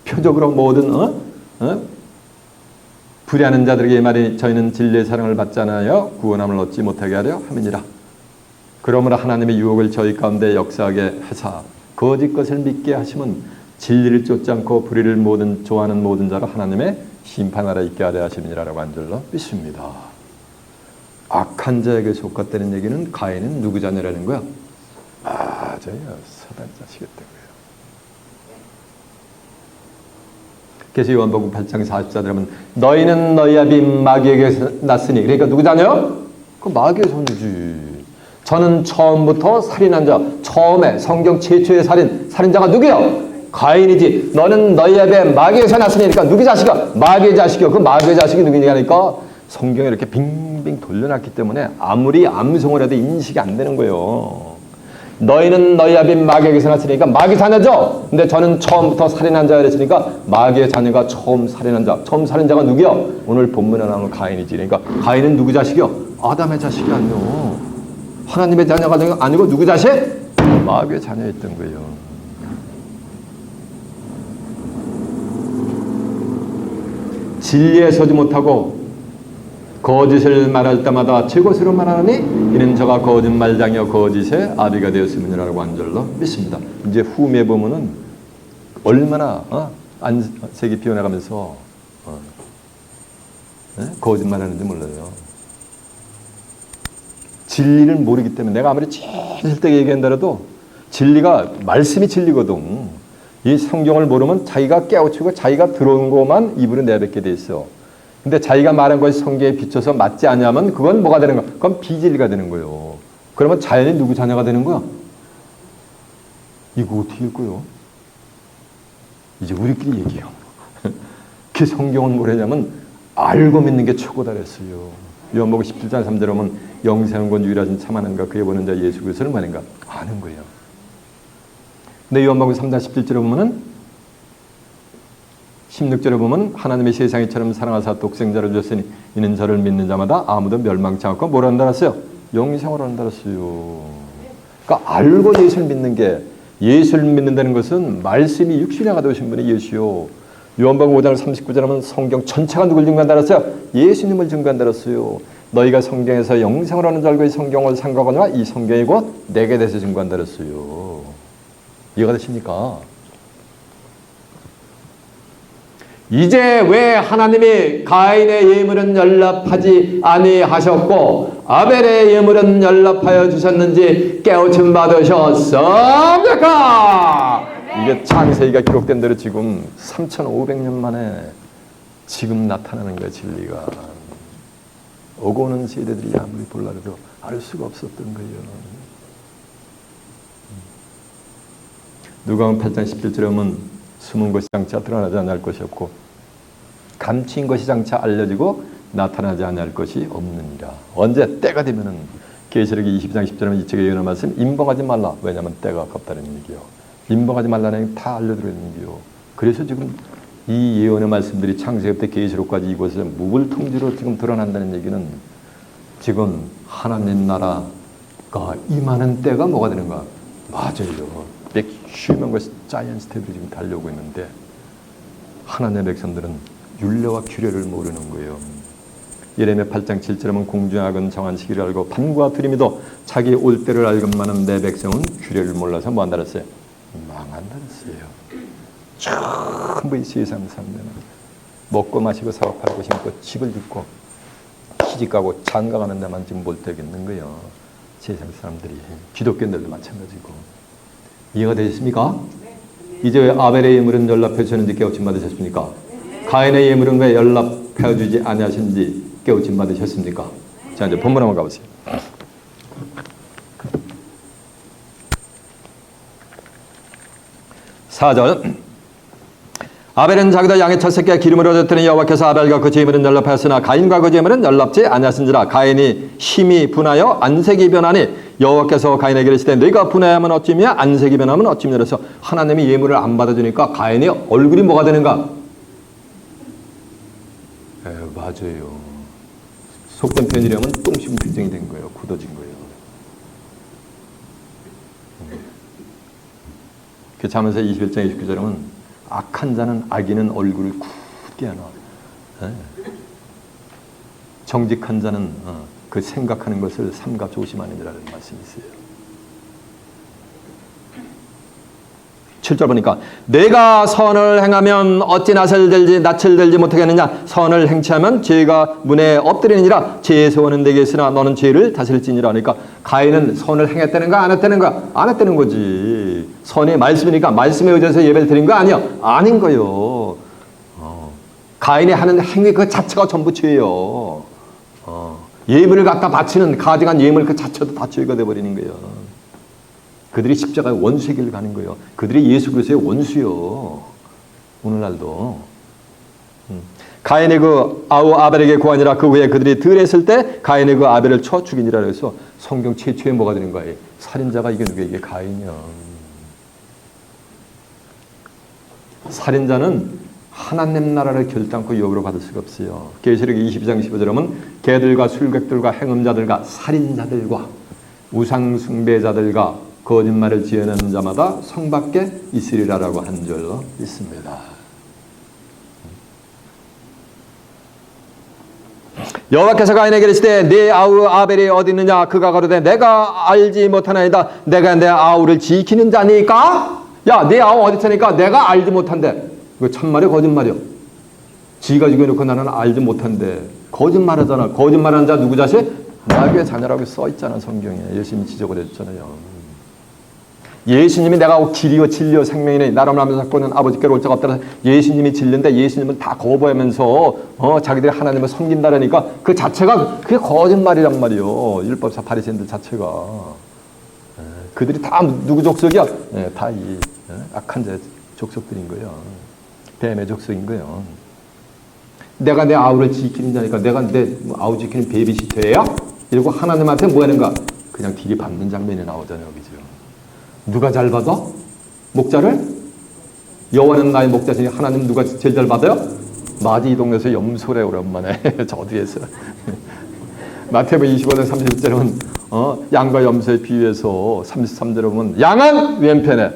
표적으로 모든 불의하는 자들에게 말이 저희는 진리의 사랑을 받잖아요. 구원함을 얻지 못하게 하려 함이니라. 그러므로 하나님의 유혹을 저희 가운데 역사하게 하사 거짓 것을 믿게 하시면 진리를 쫓지 않고 불의를 좋아하는 모든 자로 하나님의 심판하라 있게 하려 하심이라고 한 줄로 믿습니다. 악한 자에게 속았다는 얘기는 가인은 누구 자녀라는 거야? 맞아요. 사단 자식이었다고요. 그래서 요한복음 8장 44절에 보면 너희는 너희 아비 마귀에게서 났으니 그러니까 누구 자녀? 그 마귀의 손이지. 저는 처음부터 살인한 자, 처음에 성경 최초의 살인자가 누구요? 가인이지. 너는 너희 아비 마귀에서 났으니 그러니까 누구 자식이야? 마귀의 자식이요. 그 마귀의 자식이 누구냐니까 성경에 이렇게 빙빙 돌려놨기 때문에 아무리 암송을 해도 인식이 안 되는 거예요. 너희는 너희 아비 마귀에게서 났으니까 마귀 자녀죠. 근데 저는 처음부터 살인한 자가 그랬으니까 마귀의 자녀가 처음 살인한 자. 처음 살인자가 누구요? 오늘 본문에 나오는 가인이지. 그러니까 가인은 누구 자식이요? 아담의 자식이 아니요. 하나님의 자녀가 아니고 누구 자식? 마귀의 자녀였던 거예요. 진리에 서지 못하고 거짓을 말할 때마다 제 것으로 말하니 이는 저가 거짓말장이여 거짓의 아비가 되었음이라고 한 줄로 믿습니다. 이제 후에 보면은 얼마나 안색이 피어나가면서 거짓말하는지 몰라요. 진리를 모르기 때문에 내가 아무리 질되게 얘기한다라도 진리가 말씀이 진리거든. 이 성경을 모르면 자기가 깨우치고 자기가 들어온 것만 입으로 내뱉게 돼 있어. 근데 자기가 말한 것이 성경에 비춰서 맞지 않냐면 그건 뭐가 되는 거야? 그건 비진리가 되는 거예요. 그러면 자연이 누구 자녀가 되는 거야? 이거 어떻게 읽고요? 이제 우리끼리 얘기해요. 그 성경을 뭐라냐면 알고 믿는 게 최고다 그랬어요. 요한복음 17장 3절에 보면 영생한 건 유일하신 참 하나님과 그의 보는 자 예수 그리스도를 말인가 아는 거예요. 근데 요한복음 3장 17절에 보면은 16절에 보면 하나님의 세상이처럼 사랑하사 독생자를 주셨으니 이는 저를 믿는 자마다 아무도 멸망치 않고 뭐라 한다 그랬어요? 영생을 한다 그랬어요. 그러니까 알고 예수를 믿는 게 예수를 믿는다는 것은 말씀이 육신화가 되신 분이 예수요. 요한복음 5장 39절에 보면 성경 전체가 누굴 증거한다 그랬어요? 예수님을 증거한다 그랬어요. 너희가 성경에서 영생을 하는 줄 알고 이 성경을 상고하거니와 이 성경이 곧 내게 대해서 증거한다 그랬어요. 이해가 되십니까? 이제 왜 하나님이 가인의 예물은 연락하지 아니하셨고 아벨의 예물은 연락하여 주셨는지 깨우침 받으셨습니까? 이게 창세기가 기록된 대로 지금 3,500년 만에 지금 나타나는 거야. 진리가 오고 오는 세대들이 아무리 볼라도 알 수가 없었던 거예요. 누가복음 8장 11절에 보면 숨은 것이 장차 드러나지 않을 것이 없고 감추인 것이 장차 알려지고 나타나지 않을 것이 없느니라. 언제 때가 되면은 계시록이 20장 10절에 이 책에 예언한 말씀 임봉하지 말라. 왜냐하면 때가 가깝다는 얘기요. 임봉하지 말라는 다 알려드리는 얘기요. 그래서 지금 이 예언의 말씀들이 창세기부터 계시록까지 이곳에 무불통지로 지금 드러난다는 얘기는 지금 하나님 나라가 임하는 때가 뭐가 되는 거야? 맞아요. 110만 것이 자이언 스텝으로 지금 달려오고 있는데 하나님의 백성들은 율례와 규례를 모르는 거예요. 예레미야 8장 7절에 보면 공중악은 정한 시기를 알고 밤과 두리미도 자기 올 때를 알건만은 내 백성은 규례를 몰라서 뭐 한다 그랬어요? 망한다 그랬어요. 전부 이 세상 사람들은 먹고 마시고 사고 팔고 심고 집을 짓고 시집가고 장가가는 데만 지금 볼 때가 있는 거예요. 세상 사람들이 기독교인들도 마찬가지고. 이해가 되셨습니까? 이제 왜 아벨의 예물은 연락해 주셨는지 깨우침 받으셨습니까? 가인의 예물은 왜 연락해 주지 아니하셨는지 깨우침 받으셨습니까? 자, 이제 본문 한번 가보세요. 4절 아벨은 자기도 양의 첫 새끼에 기름을 얻었더니 여호와께서 아벨과 그 제물은 연락하였으나 가인과 그 제물은 연락지 아니하신지라. 가인이 힘이 분하여 안색이 변하니 여호와께서 가인에게 이르시되 네가 분하면 어찌며 안색이 변하면 어찌며. 그래서 하나님이 예물을 안 받아주니까 가인이 얼굴이 뭐가 되는가? 맞아요. 속된 편이라면 똥심 필정이 된 거예요. 굳어진 거예요. 그 잠언서 21장 29절에 보면 악한 자는 악인은 얼굴을 굳게 하나. 정직한 자는 그 생각하는 것을 삼가 조심하느니라는 말씀이 있어요. 7절 보니까 내가 선을 행하면 어찌 낯을 들지 못하겠느냐. 선을 행치하면 죄가 문에 엎드리느니라. 죄의 소원은 내게 있으나 너는 죄를 다스릴지니라. 그러니까 가인은 선을 행했다는가 안 했다는가? 안 했다는 거지. 선의 말씀이니까 말씀에 의해서 예배를 드린 거 아니야? 아닌 거요. 가인이 하는 행위 그 자체가 전부 죄예요. 예물을 갖다 바치는 가증한 예물 그 자체도 다 죄가 돼버리는 거예요. 그들이 십자가의 원수의 길을 가는 거예요. 그들이 예수 그리스도의 원수요. 오늘날도. 가인의 그 아벨에게 구하니라. 그 후에 그들이 덜 했을 때 가인의 그 아벨을 쳐 죽이니라. 그래서 성경 최초의 뭐가 되는 거예요? 살인자가 이게 누구예요? 이게 가인이야. 살인자는 하나님 나라를 결단코 유업으로 받을 수가 없어요. 계시록 22장 15절에 보면 개들과 술객들과 행음자들과 살인자들과 우상숭배자들과 거짓말을 지어내는 자마다 성 밖에 있으리라라고 한 줄로 있습니다. 여호와께서 가인에게 이르시되 네 아우 아벨이 어디 있느냐. 그가 가로되 내가 알지 못하나이다. 내가 내 아우를 지키는 자니까. 야, 네 아우 어디 있으니까 내가 알지 못한대. 이거 참말이야 거짓말이야? 지가 죽여놓고 나는 알지 못한대. 거짓말하잖아. 거짓말하는 자 누구 자식? 마귀의 자녀라고 써있잖아. 성경에. 예수님이 지적을 했잖아요. 예수님이 내가 길이요 진리요 생명이니 나라로 하면서 사건은 아버지께로 올 자가 없다. 예수님이 진리인데 예수님은 다 거부하면서 자기들이 하나님을 섬긴다라니까 그 자체가 그게 거짓말이란 말이요. 율법사 바리새인들 자체가. 그들이 다 누구 족속이야? 다 이 악한 자 족속들인 거예요. 뱀의 족속인 거예요. 내가 내 아우를 지키는 자니까 내가 내 아우 지키는 베이비시터예요? 이러고 하나님한테 뭐 하는가? 그냥 길이 받는 장면이 나오잖아요. 그죠? 누가 잘 받아? 목자를? 여호와는 나의 목자시니 하나님 누가 제일 잘 받아요? 마지 이 동네에서 염소래 오랜만에 저 뒤에서 마태복음 25장 31절은 양과 염소에 비유해서 33절에 보면 양은 왼편에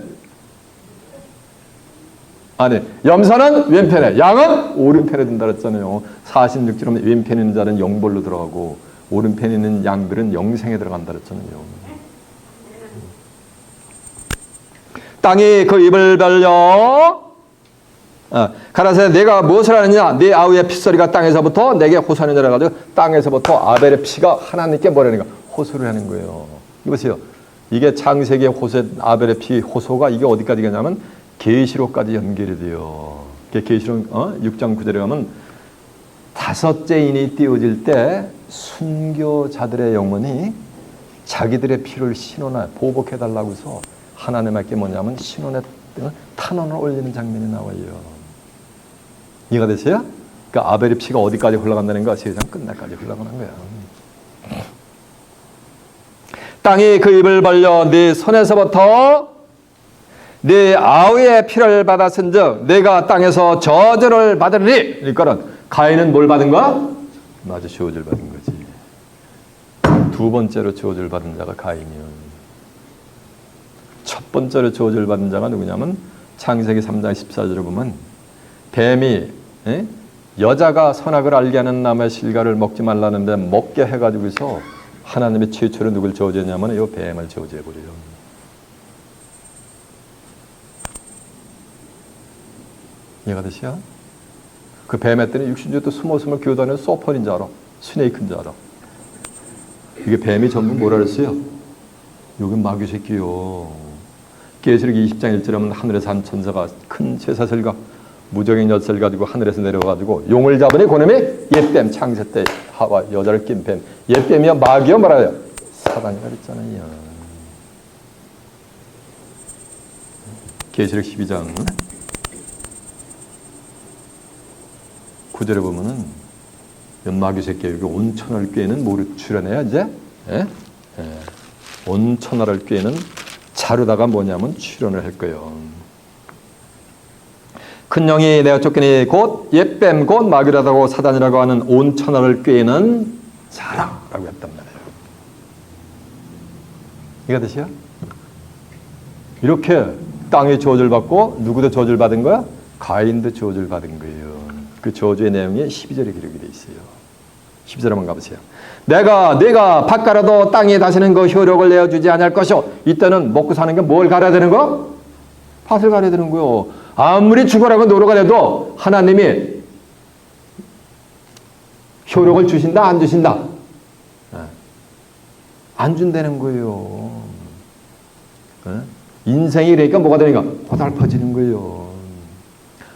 아니 염소는 왼편에 양은 오른편에 든다 그랬잖아요. 46절에 보면 왼편에 있는 자는 영벌로 들어가고 오른편에 있는 양들은 영생에 들어간다 그랬잖아요. 땅이 그 입을 벌려 가라사대 내가 무엇을 하느냐. 네 아우의 핏소리가 땅에서부터 내게 호소하느냐 해가지고 땅에서부터 아벨의 피가 하나님께 뭐라는가 호소를 하는 거예요. 이거 보세요. 이게 창세기의 호소 아벨의 피 호소가 이게 어디까지 가냐면 계시록까지 연결이 돼요. 계시록 6장 9절에 가면 다섯째 인이 띄워질 때 순교자들의 영혼이 자기들의 피를 신원해 보복해달라고 해서 하나님께 뭐냐면 신원에 탄원을 올리는 장면이 나와요. 이해가 되세요? 그러니까 아벨의 피가 어디까지 흘러간다는 거 세상 끝날까지 흘러가는 거야. 땅이 그 입을 벌려 네 손에서부터 네 아우의 피를 받았은즉 내가 땅에서 저주를 받으리니. 그러니까 가인은 뭘 받은 거야? 맞아, 저주를 받은 거지. 두 번째로 저주를 받은 자가 가인이요. 첫 번째로 저주를 받은 자가 누구냐면 창세기 3장 14절을 보면 뱀이 여자가 선악을 알게 하는 나무의 실과를 먹지 말라는데 먹게 해가지고서 하나님이 최초로 누굴 저주했냐면 이 뱀을 저주해버려요. 이해가 되시죠? 그 뱀의 때는 육신주도 숨어 교단을 소펀인 줄 알아. 스네이크인 줄 알아. 이게 뱀이 전부 뭐라 그랬어요? 여긴 마귀 새끼요. 계시록 20장 1절에 보면 하늘에서 한 천사가 큰 쇠사슬과 무적인 엿을 가지고 하늘에서 내려가지고 용을 잡으니 그놈이 옛뱀 창세 때 하와 여자를 낀 뱀. 옛뱀이야 마귀요 뭐라요? 사단이라 그랬잖아요. 계시록 12장 9절에 보면은 마귀 새끼가 온 천하를 꾀는 뭐를 출현해야 이제? 예? 예. 온 천하를 꾀는 자루다가 뭐냐면 출현을 할 거예요. 큰 영이 내가 쫓기니 곧 옛뱀 곧 마귀라고 사단이라고 하는 온 천하를 꾀는 자라라고 했단 말이에요. 이해가 되시요? 이렇게 땅이 저주를 받고 누구도 저주를 받은 거야? 가인도 저주를 받은 거예요. 그 저주의 내용이 12절에 기록이 되어 있어요. 12절 한번 가보세요. 내가 밭 갈아도 땅에 다시는 그 효력을 내어주지 않을 것이요. 이때는 먹고 사는 게 뭘 갈아야 되는 거? 밭을 갈아야 되는 거요. 아무리 죽어라고 노력을 해도 하나님이 효력을 주신다 안 주신다? 안 준다는 거예요. 인생이 그러니까 뭐가 되는가? 고달퍼지는 거예요.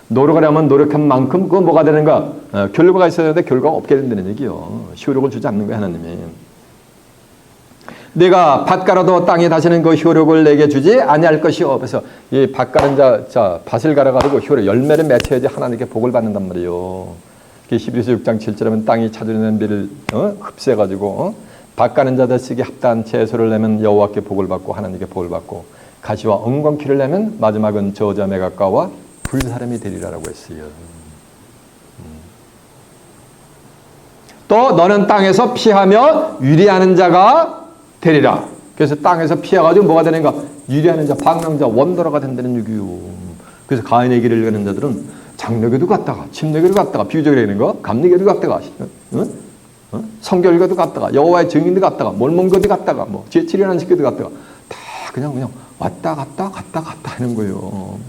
노력을 하면 노력한 만큼 그건 뭐가 되는가? 결과가 있어야 되는데 결과가 없게 된다는 얘기요. 효력을 주지 않는 거예요, 하나님이. 내가 밭 갈아도 땅에 다시는 그 효력을 내게 주지 아니할 것이요. 그래서 이 밭 가는 자 밭을 갈아가지고 효력, 열매를 맺혀야지 하나님께 복을 받는단 말이에요. 히브리서 6장 7절에 하면 땅이 찾아내는 비를 흡수해가지고 밭 가는 자들에게 합당한 채소를 내면 여호와께 복을 받고 하나님께 복을 받고 가시와 엉겅퀴를 내면 마지막은 저주와 매각과와 불사람이 되리라라고 했어요. 또 너는 땅에서 피하며 유리하는 자가 되리라. 그래서 땅에서 피해가지고 뭐가 되는가? 유리하는 자, 방랑자, 원더러가 된다는 얘기요. 그래서 가인의 길을 가는 자들은 장로교도 갔다가 침례교도 갔다가 비유적으로 되는 거, 감리교도 갔다가 성결교도 갔다가 여호와의 증인도 갔다가 몰몬교도 갔다가 뭐 제7이라는 식교도 갔다가 다 그냥 왔다 갔다 하는 거예요.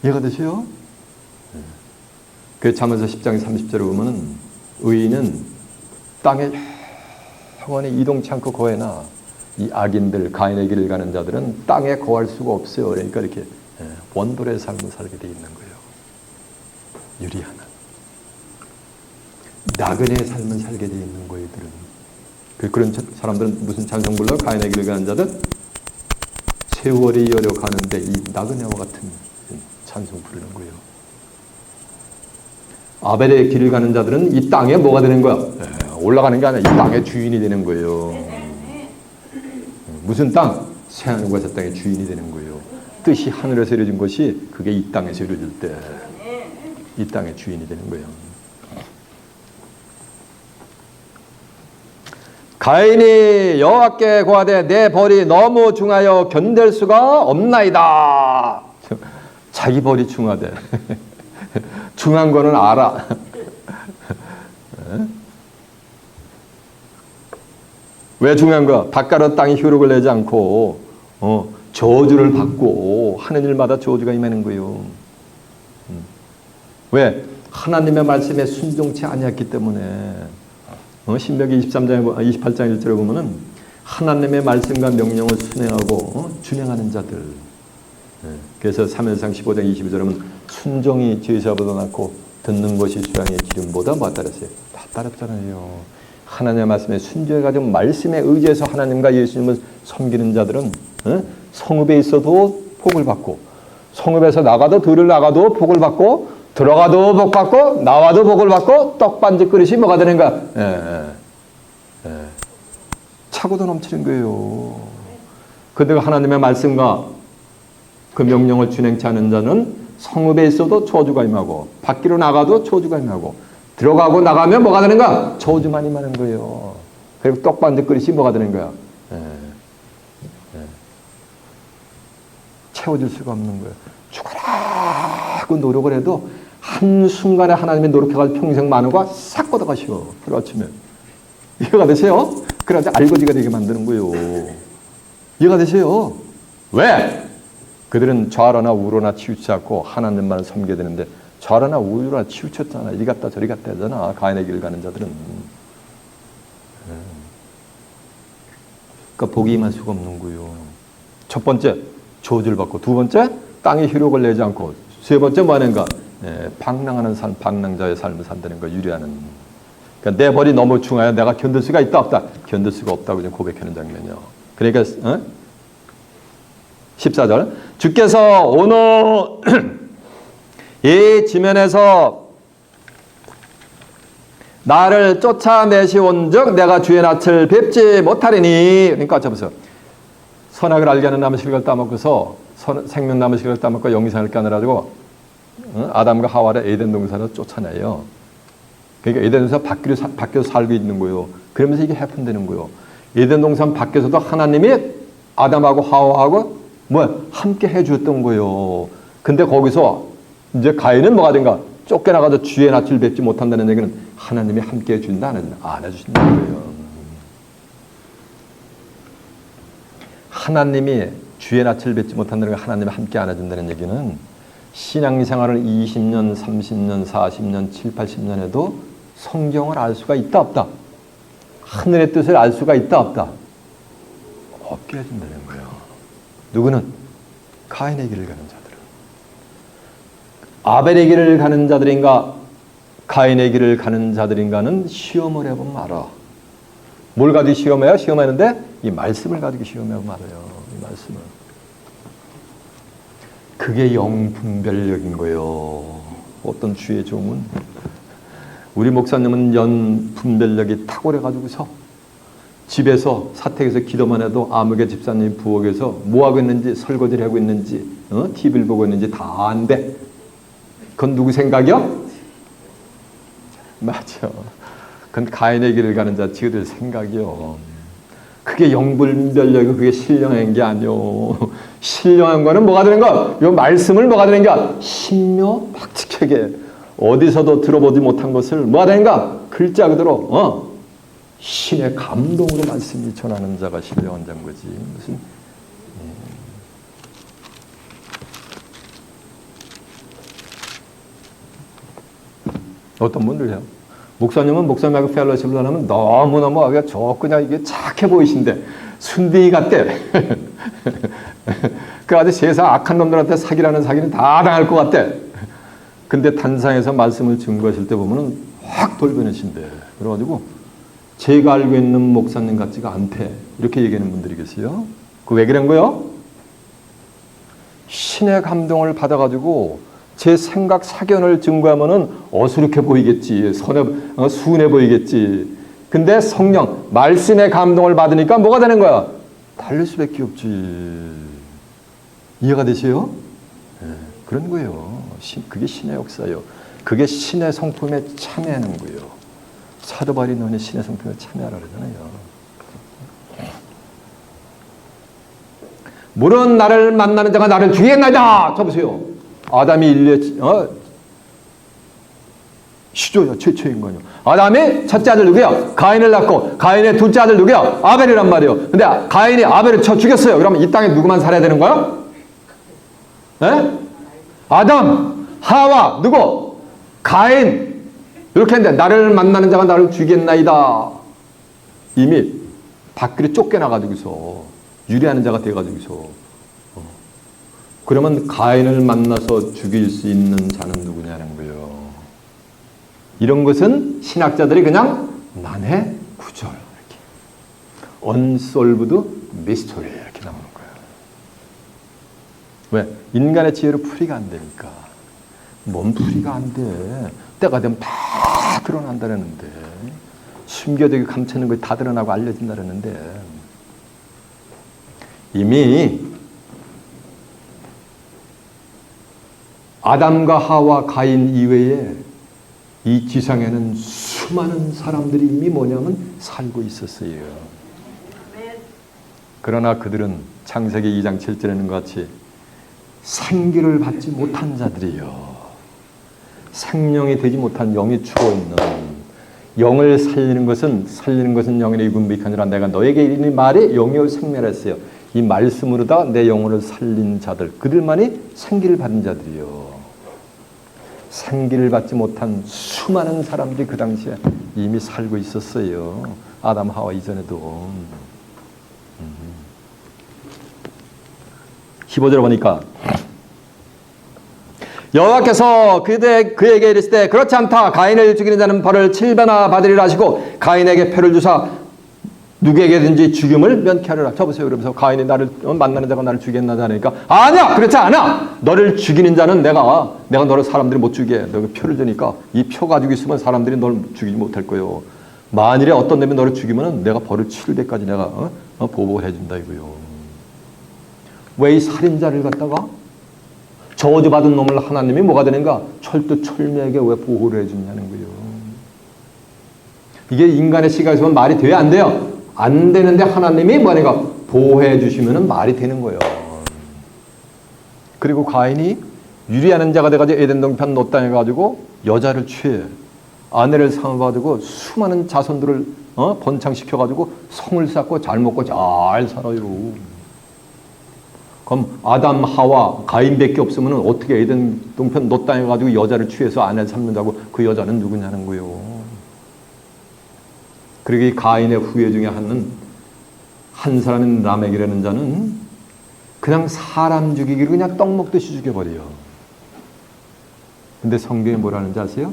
이해가 되세요? 그 잠언서 10장 30절에 보면은 의인은 땅에 영원히 이동치 않고 거해나 이 악인들 가인의 길을 가는 자들은 땅에 거할 수가 없어요. 그러니까 이렇게 원돌의 삶을 살게 돼 있는 거예요. 유리하는 나그네의 삶을 살게 돼 있는 거예요. 그런 사람들은 무슨 찬송 불러? 가인의 길을 가는 자들 세월이 여려가는데 이 나그네와 같은 찬송 부르는 거예요. 아벨의 길을 가는 자들은 이 땅에 뭐가 되는 거야? 올라가는 게 아니라 이 땅의 주인이 되는 거예요. 무슨 땅? 새하늘과 새 땅의 주인이 되는 거예요. 뜻이 하늘에서 이루어진 것이 그게 이 땅에서 이루어질 때 이 땅의 주인이 되는 거예요. 가인이 여호와께 고하되 내 벌이 너무 중하여 견딜 수가 없나이다. 자기 벌이 중하대. 중한 거는 알아. 왜 중요한 거야? 밭가루 땅이 효력을 내지 않고 저주를 받고 하는 일마다 저주가 임하는 거예요. 왜? 하나님의 말씀에 순종치 아니했기 때문에. 신명기 28장 1절에 보면은 하나님의 말씀과 명령을 순행하고 준행하는 자들. 그래서 사무엘상 15장 22절에 보면 순종이 제사보다 낫고 듣는 것이 수양의 기름보다 뭐 따랐어요? 다 따랐잖아요. 하나님의 말씀에 순종해가지고 말씀에 의지해서 하나님과 예수님을 섬기는 자들은 성읍에 있어도 복을 받고 성읍에서 나가도 들을 나가도 복을 받고 들어가도 복 받고 나와도 복을 받고 떡반죽 그릇이 뭐가 되는가? 차고도 넘치는 거예요. 그런데 하나님의 말씀과 그 명령을 준행치 않은 자는 성읍에 있어도 저주가 임하고 밖으로 나가도 저주가 임하고 들어가고 나가면 뭐가 되는가? 저주만 임하는 거예요. 그리고 떡반죽 그릇이 뭐가 되는 거야? 채워질 수가 없는 거예요. 죽어라 하고 노력을 해도 한순간에 하나님의 노력해가지고 평생 만우가 싹 걷어가시오. 하루아침에. 이해가 되세요? 그래서 알거지가 되게 만드는 거예요. 이해가 되세요? 왜? 그들은 좌로나 우로나 치우치지 않고 하나님만을 섬겨야 되는데 좌로나 우로나 치우쳤잖아. 이리 갔다 저리 갔다 하잖아. 가인의 길을 가는 자들은. 그러니까 복이 임할 수가 없는 거예요. 첫 번째, 저주를 받고 두 번째, 땅에 효력을 내지 않고 세 번째 뭐 하는가? 방랑하는 삶, 방랑자의 삶을 산다는 거 유리하는. 그러니까 내 벌이 너무 중하여 내가 견딜 수가 있다 없다? 견딜 수가 없다고 그냥 고백하는 장면이요. 그러니까 14절 주께서 오늘 이 지면에서 나를 쫓아내시온즉 내가 주의 낯을 뵙지 못하리니. 그러니까 보세요. 선악을 알게 하는 나무식을 따먹고서 생명 나무식을 따먹고 영생을 까느라고 아담과 하와를 에덴 동산으로 쫓아내요. 그러니까 에덴 동산 밖에서 살고 있는 거예요. 그러면서 이게 해픈되는 거예요. 에덴 동산 밖에서도 하나님이 아담하고 하와하고 함께 해주었던 거예요. 근데 거기서 이제 가인은 뭐가 된가? 쫓겨나가서 주의 낯을 뵙지 못한다는 얘기는 하나님이 함께 해준다 안 해주신다는 거예요. 하나님이 주의 낯을 뵙지 못한다는 걸 하나님이 함께 안 해준다는 얘기는 신앙생활을 20년, 30년, 40년, 7, 80년 해도 성경을 알 수가 있다 없다? 하늘의 뜻을 알 수가 있다 없다? 없게 해준다는 거예요. 누구는? 가인의 길을 가는 자들은. 아벨의 길을 가는 자들인가 가인의 길을 가는 자들인가는 시험을 해보면 알아. 뭘 가지고 시험해요? 시험하는데 이 말씀을 가지고 시험해보면 알아요. 이 말씀을. 그게 영분별력인 거예요. 어떤 주의 종은 우리 목사님은 영분별력이 탁월해가지고서 집에서 사택에서 기도만 해도 아무개 집사님 부엌에서 뭐하고 있는지 설거지를 하고 있는지 TV를 보고 있는지 다 안 돼. 그건 누구 생각이요? 맞아. 그건 가인의 길을 가는 자 지그들 생각이요. 그게 영분별력이고 그게 신령한 게 아니요. 신령한 거는 뭐가 되는 거야? 이 말씀을 뭐가 되는 거야? 신묘박직하게 어디서도 들어보지 못한 것을 뭐가 되는가? 글자 그대로 신의 감동으로 말씀이 전하는 자가 신령한 자인 거지. 무슨 어떤 분들이요. 목사님은 목사님하고 펠로십을 하면 너무너무 그냥 이게 착해 보이신데 순둥이 같대. 그 아주 세상 악한 놈들한테 사기라는 사기는 다 당할 것 같대. 근데 단상에서 말씀을 증거하실 때 보면은 확 돌변하신대. 그래가지고 제가 알고 있는 목사님 같지가 않대. 이렇게 얘기하는 분들이 계세요. 그 왜 그런 거요? 신의 감동을 받아가지고 제 생각 사견을 증거하면은 어수룩해 보이겠지. 순해 보이겠지. 근데 성령, 말씀의 감동을 받으니까 뭐가 되는 거야? 달릴 수밖에 없지. 이해가 되세요? 네, 그런 거예요. 그게 신의 역사예요. 그게 신의 성품에 참여하는 거예요. 사도 바울이 너는 신의 성품에 참여하라 그러잖아요. 물은 나를 만나는 자가 나를 죽이겠나이다. 저 보세요. 아담이 인류의 시조요. 최초인 거요. 아담이 첫째 아들 누구야? 가인을 낳고 가인의 둘째 아들 누구야? 아벨이란 말이에요. 근데 가인이 아벨을 쳐 죽였어요. 그러면 이 땅에 누구만 살아야 되는 거야? 네? 아담, 하와, 누구? 가인. 이렇게 했는데 나를 만나는 자가 나를 죽이겠나이다. 이미 밖으로 쫓겨나가지고서 유리하는 자가 돼가지고서 그러면 가인을 만나서 죽일 수 있는 자는 누구냐는 거예요. 이런 것은 신학자들이 그냥 난해 구절 이렇게 unsolved mystery 이렇게 나오는 거예요. 왜? 인간의 지혜로 풀이가 안 되니까. 뭔 풀이가 안 돼? 때가 되면 다 드러난다는데 숨겨두고 감추는 거 다 드러나고 알려진다는데 이미 아담과 하와 가인 이외에 이 지상에는 수많은 사람들이 이미 뭐냐면 살고 있었어요. 그러나 그들은 창세기 2장 7절에는 같이 생기를 받지 못한 자들이요. 생명이 되지 못한 영이 죽어있는 영을 살리는 것은 영이니 분비한 줄 내가 너에게 이르니 말이 영이요 생명했어요. 이 말씀으로다 내 영혼을 살린 자들 그들만이 생기를 받은 자들이요. 생기를 받지 못한 수많은 사람들이 그 당시에 이미 살고 있었어요. 아담 하와 이전에도. 15절 보니까 여호와께서 그에게 이르시되 그렇지 않다. 가인을 죽이는 자는 벌을 7배나 받으리라 하시고 가인에게 표를 주사 누구에게든지 죽임을 면케하리라. 저보세요. 그러면서 가인이 나를 만나는 자가 나를 죽이겠나 하니까 아니야, 그렇지 않아. 너를 죽이는 자는 내가 너를 사람들이 못 죽이게. 너가 표를 주니까 이 표 가지고 있으면 사람들이 널 죽이지 못할 거요. 만일에 어떤 놈이 너를 죽이면 내가 벌을 치를 때까지 내가 보호해 준다 이거요. 왜 이 살인자를 갖다가 저주받은 놈을 하나님이 뭐가 되는가? 철두철미하게 왜 보호를 해주냐는 거예요. 이게 인간의 시각에서 말이 돼야 안 돼요. 안 되는데 하나님이 뭐니까 보호해 주시면 말이 되는 거예요. 그리고 가인이 유리하는 자가 돼가지고 에덴 동편 롯 땅에 가지고 여자를 취해 아내를 삼아가지고 수많은 자손들을 번창시켜가지고 성을 쌓고 잘 먹고 잘 살아요. 그럼 아담, 하와, 가인밖에 없으면 어떻게 에덴 동편 롯 땅에 가지고 여자를 취해서 아내를 삼는다고 그 여자는 누구냐는 거예요. 그리고 이 가인의 후예 중에 한 사람인 라멕이라는 자는 그냥 사람 죽이기로 그냥 떡 먹듯이 죽여버려요. 근데 성경이 뭐라는지 아세요?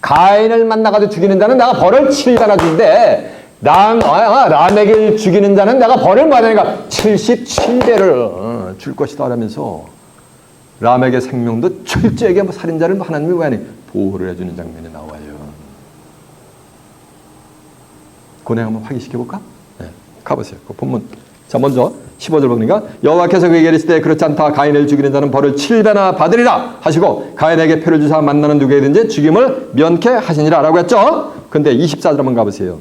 가인을 만나가지고 죽이는 자는 내가 벌을 7배나 준대. 라멕을 죽이는 자는 내가 벌을 받으니까 77배를 줄 것이다 라면서 라멕의 생명도 철저하게 살인자를 하나님이 왜 하니? 보호를 해주는 장면이 나와요. 그거 한번 확인시켜볼까? 네, 가보세요. 그 본문. 자, 먼저 15절 보니까 여호와께서 그에게 이르시되 그렇지 않다. 가인을 죽이는 자는 벌을 7배나 받으리라 하시고 가인에게 표를 주사 만나는 누구에든지 죽임을 면케하시니라 라고 했죠. 근데 24절 한번 가보세요.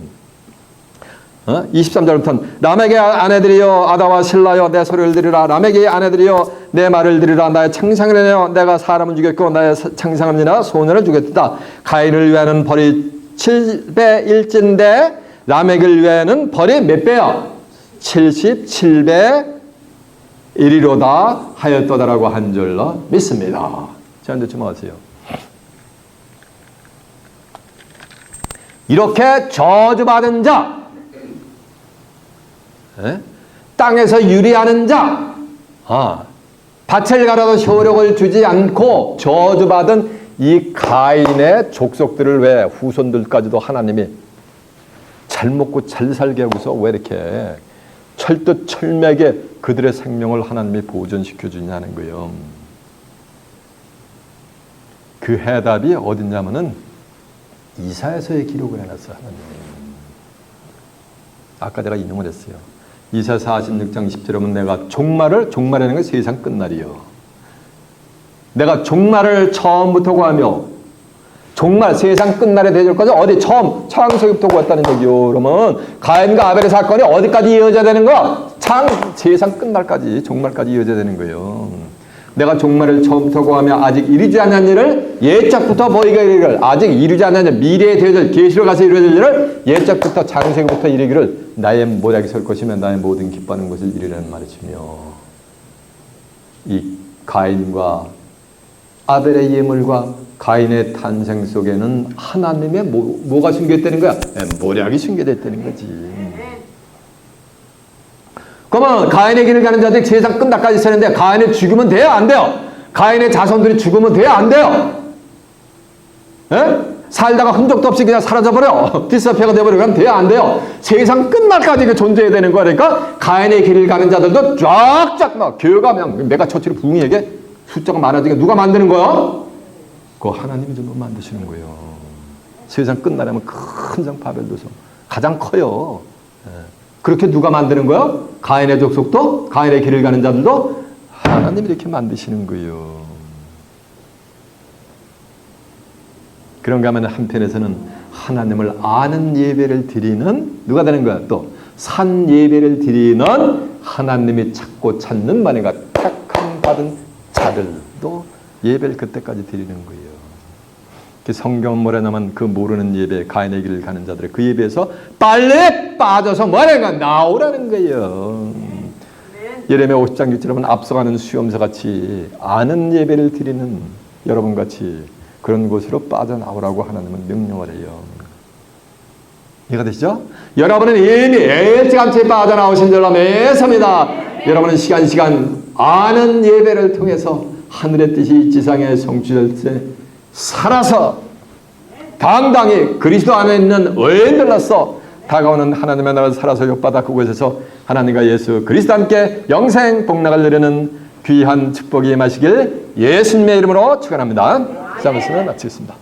23절부터는 라멕의 아내들이여 아다와 실라여 내 소리를 들으라. 라멕의 아내들이여 내 말을 들으라. 나의 창상을 내어 내가 사람을 죽였고 나의 창상합니다. 소년을 죽였다. 가인을 위하는 벌이 7배 일진데 라멕을 위하는 벌이 몇 배요? 77배 1이로다 하였도다라고 한 줄로 믿습니다. 자, 이제 주목하세요. 이렇게 저주받은 자, 땅에서 유리하는 자, 밭을 갈아도 효력을 주지 않고 저주받은 이 가인의 족속들을 왜 후손들까지도 하나님이 잘 먹고 잘 살게 하고서 왜 이렇게 철두철미하게 그들의 생명을 하나님이 보존시켜 주냐는 거예요. 그 해답이 어딨냐면은 이사야서에 기록을 해놨어요. 하나님. 아까 내가 인용을 했어요. 이사야 46장 10절에 보면 내가 종말이라는 건 세상 끝날이요. 내가 종말을 처음부터 구하며 정말 세상 끝날에 대절까지 어디 처음 창세기부터 구했다는 얘기요. 그러면 가인과 아벨의 사건이 어디까지 이어져야 되는 거야? 세상 끝날까지 종말까지 이어져야 되는 거예요. 내가 종말을 처음부터 구하며 아직 이루지 않은 일을 예적부터 보이게 이르기를 아직 이루지 않은 일 미래에 되어질 계시로 가서 이루어질 일을 예적부터 창세기부터 이르기를 나의 모략이 설 것이며 나의 모든 기뻐하는 것을 이루라는 말이시며 이 가인과 아벨의 예물과 가인의 탄생 속에는 하나님의 뭐가 숨겨있다는 거야? 모략이 숨겨있다는 거지. 그러면 가인의 길을 가는 자들이 세상 끝날까지 사는데 가인을 죽이면 돼요? 안 돼요? 가인의 자손들이 죽으면 돼요? 안 돼요? 살다가 흔적도 없이 그냥 사라져버려. 디스피어가 돼버리면 돼요? 안 돼요? 세상 끝날까지 그 존재해야 되는 거니까 가인의 길을 가는 자들도 쫙쫙 막 교회가 내가 처치를 부흥에게 숫자가 많아지게 누가 만드는 거야? 그거 하나님이 좀 만드시는 거예요. 세상 끝나려면 큰 성 바벨도서 가장 커요. 그렇게 누가 만드는 거예요? 가인의 족속도 가인의 길을 가는 자들도 하나님이 이렇게 만드시는 거예요. 그런가 하면 한편에서는 하나님을 아는 예배를 드리는 누가 되는 거야? 또 산 예배를 드리는 하나님이 찾고 찾는 만에가 택함 받은 자들도 예배를 그때까지 드리는 거예요. 성경은 뭐라냐면 그 모르는 예배, 가인의 길을 가는 자들의 그 예배에서 빨리 빠져서 뭐라는가 나오라는 거예요. 예레미야 50장 6절에 보면 앞서가는 수염서 같이 아는 예배를 드리는 여러분 같이 그런 곳으로 빠져나오라고 하나님은 명령을 해요. 이해가 되시죠? 여러분은 이미 일찌감치 빠져나오신 줄로 믿습니다. 여러분은 시간 아는 예배를 통해서 하늘의 뜻이 지상에 성취될 때 살아서 당당히 그리스도 안에 있는 의인들로서 다가오는 하나님의 나라를 살아서 욕받아 그곳에서 하나님과 예수 그리스도 함께 영생 복락을 누리는 귀한 축복이 임하시길 예수님의 이름으로 축원합니다. 시작 말씀을 마치겠습니다.